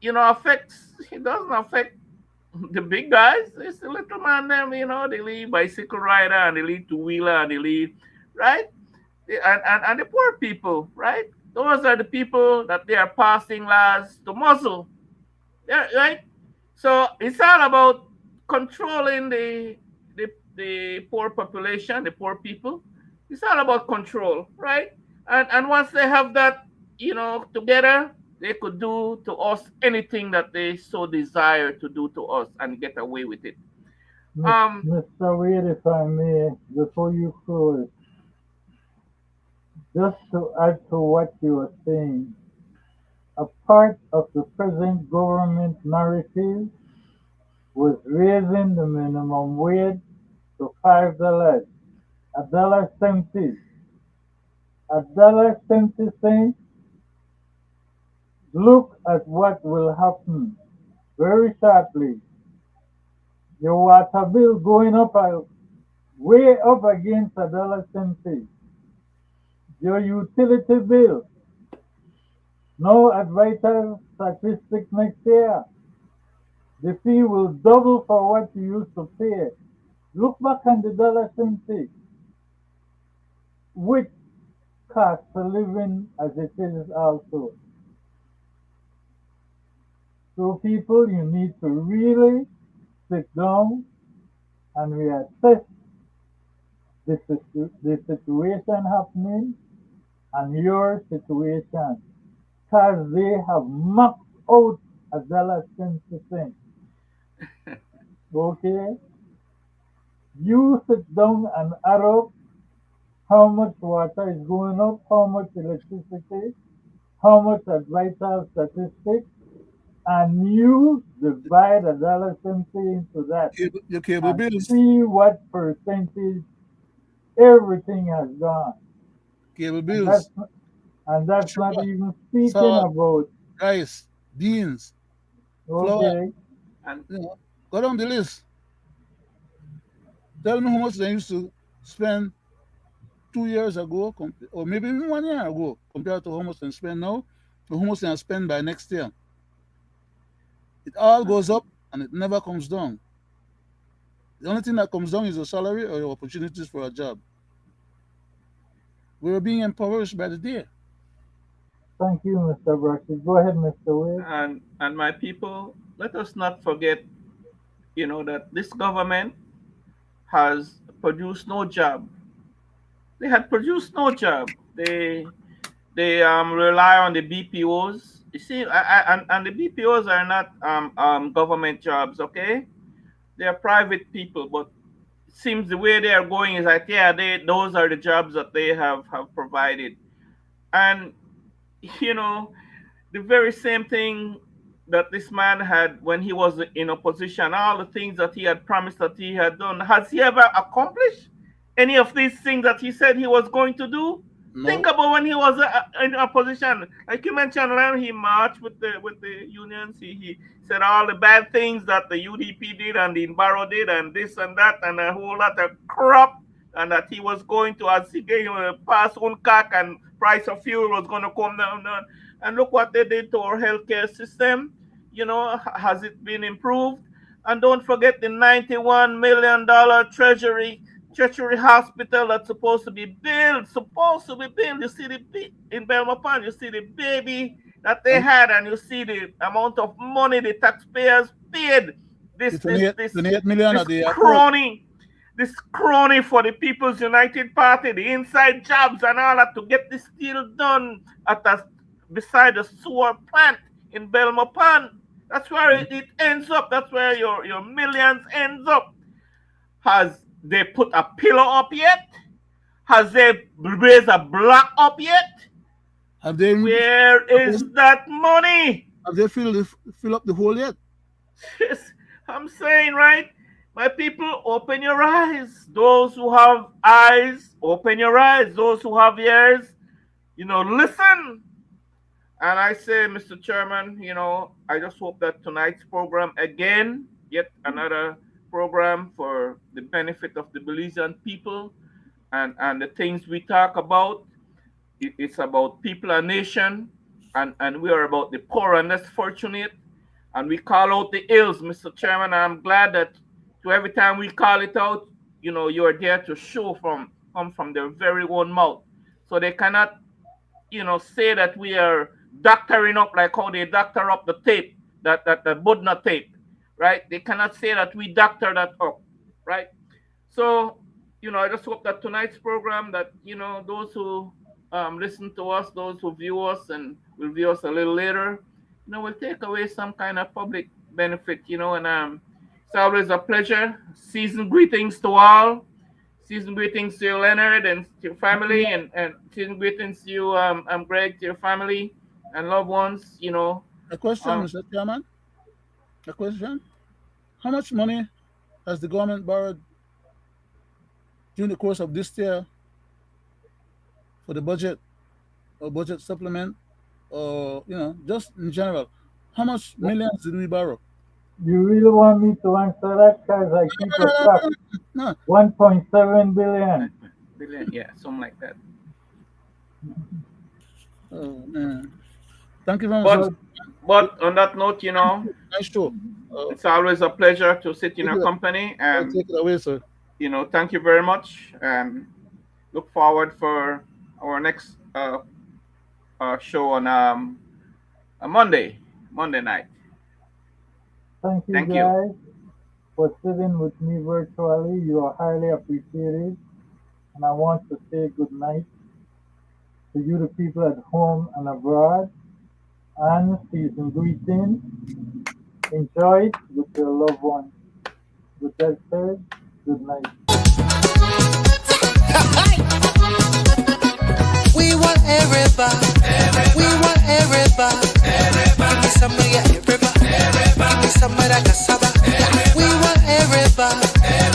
affects? It doesn't affect the big guys. It's the little man, them, the lead bicycle rider and the lead two-wheeler and the lead, right? And the poor people, right? Those are the people that they are passing laws to muzzle, yeah, right? So it's all about controlling the poor population, the poor people. It's all about control, right? And once they have that, together, they could do to us anything that they so desire to do to us and get away with it. Mr. Wade, if I may, before you close, just to add to what you were saying, a part of the present government narrative was raising the minimum wage to $5, $1.70. $1.70. Look at what will happen very shortly. Your water bill going up way up against $1.70. Your utility bill, no advisor statistics next year. The fee will double for what you used to pay. Look back on the $1.70, which cost of living as it is also. So people, you need to really sit down and reassess the situation happening and your situation, because they have maxed out $1.10. Okay? You sit down and add up how much water is going up, how much electricity, how much advisor statistics, and you divide $1.70 into that Your cable and bills, see what percentage everything has gone. cable And that's bills, and that's not sugar, even speaking salt, about, rice, beans, flour. okay, And Go down the list. Tell me how much they used to spend 2 years ago, or maybe even 1 year ago, compared to how much they spend now, or how much they spend by next year. It all goes up and it never comes down. The only thing that comes down is your salary or your opportunities for a job. We're being impoverished by the day. thank you, Mr. Brackett. Go ahead, Mr. Wade. and my people, let us not forget, that this government has produced no job. They had produced no job. They rely on the BPOs. You see, and the BPOs are not government jobs, okay? They are private people, but it seems the way they are going is like, yeah, those are the jobs that they have provided. And you know, the very same thing that this man had when he was in opposition, all the things that he had promised that he had done. Has he ever accomplished any of these things that he said he was going to do? Think No, about when he was in opposition. Like you mentioned, when he marched with the unions, he said all the bad things that the UDP did and the Barrow did and this and that and a whole lot of crap, and that he was going to, as he gave pass on cack and price of fuel was going to come down. And look what they did to our healthcare system. Has it been improved? And don't forget the $91 million treasury hospital that's supposed to be built. Supposed to be built. You see in Belmopan, you see the baby that they and had, and you see the amount of money the taxpayers paid. the This this 28, this 28 million this at the airport. crony this crony for the People's United Party, the inside jobs and all that to get this deal done beside the sewer plant in Belmopan. That's where it ends up. That's where your millions ends up. Has they put a pillar up yet? Has they raised a block up yet? Have they Where is that money? Have they fill up the hole yet? Yes, I'm saying, right? My people, open your eyes. Those who have eyes, open your eyes. Those who have ears, listen. And I say, Mr. Chairman, I just hope that tonight's program, again, yet another program for the benefit of the Belizean people and the things we talk about, it's about people and nation, and we are about the poor and less fortunate, and we call out the ills, Mr. Chairman. And I'm glad that to every time we call it out, you are there to show come from their very own mouth. So they cannot, say that we are doctoring up like how they doctor up the tape, that the Budna tape, right? They cannot say that we doctor that up, right? So, I just hope that tonight's program, that those who listen to us, those who view us and will view us a little later, will take away some kind of public benefit, and it's always a pleasure. Season greetings to all. Season greetings to you, Leonard, and to your family, and season greetings to you, Greg, to your family and loved ones. A question, Mr. Chairman. A question. How much money has the government borrowed during the course of this year for the budget or budget supplement, or just in general? How much millions did we borrow? You really want me to answer that? Because I keep a track. No. 1.7 billion. Billion, yeah, something like that. Oh man. Thank you very much. But on that note, Nice show. it's always a pleasure to sit in your company. Take it away, sir. Thank you very much, and look forward for our next show on a Monday night. Thank you, Thank you. guys, for sitting with me virtually. You are highly appreciated. And I want to say good night to you, the people at home and abroad, and season greetings. Enjoy it with your loved ones. With that said, good night. We want everybody. We want everybody. Give me some of your everybody. Give me some of that cassava.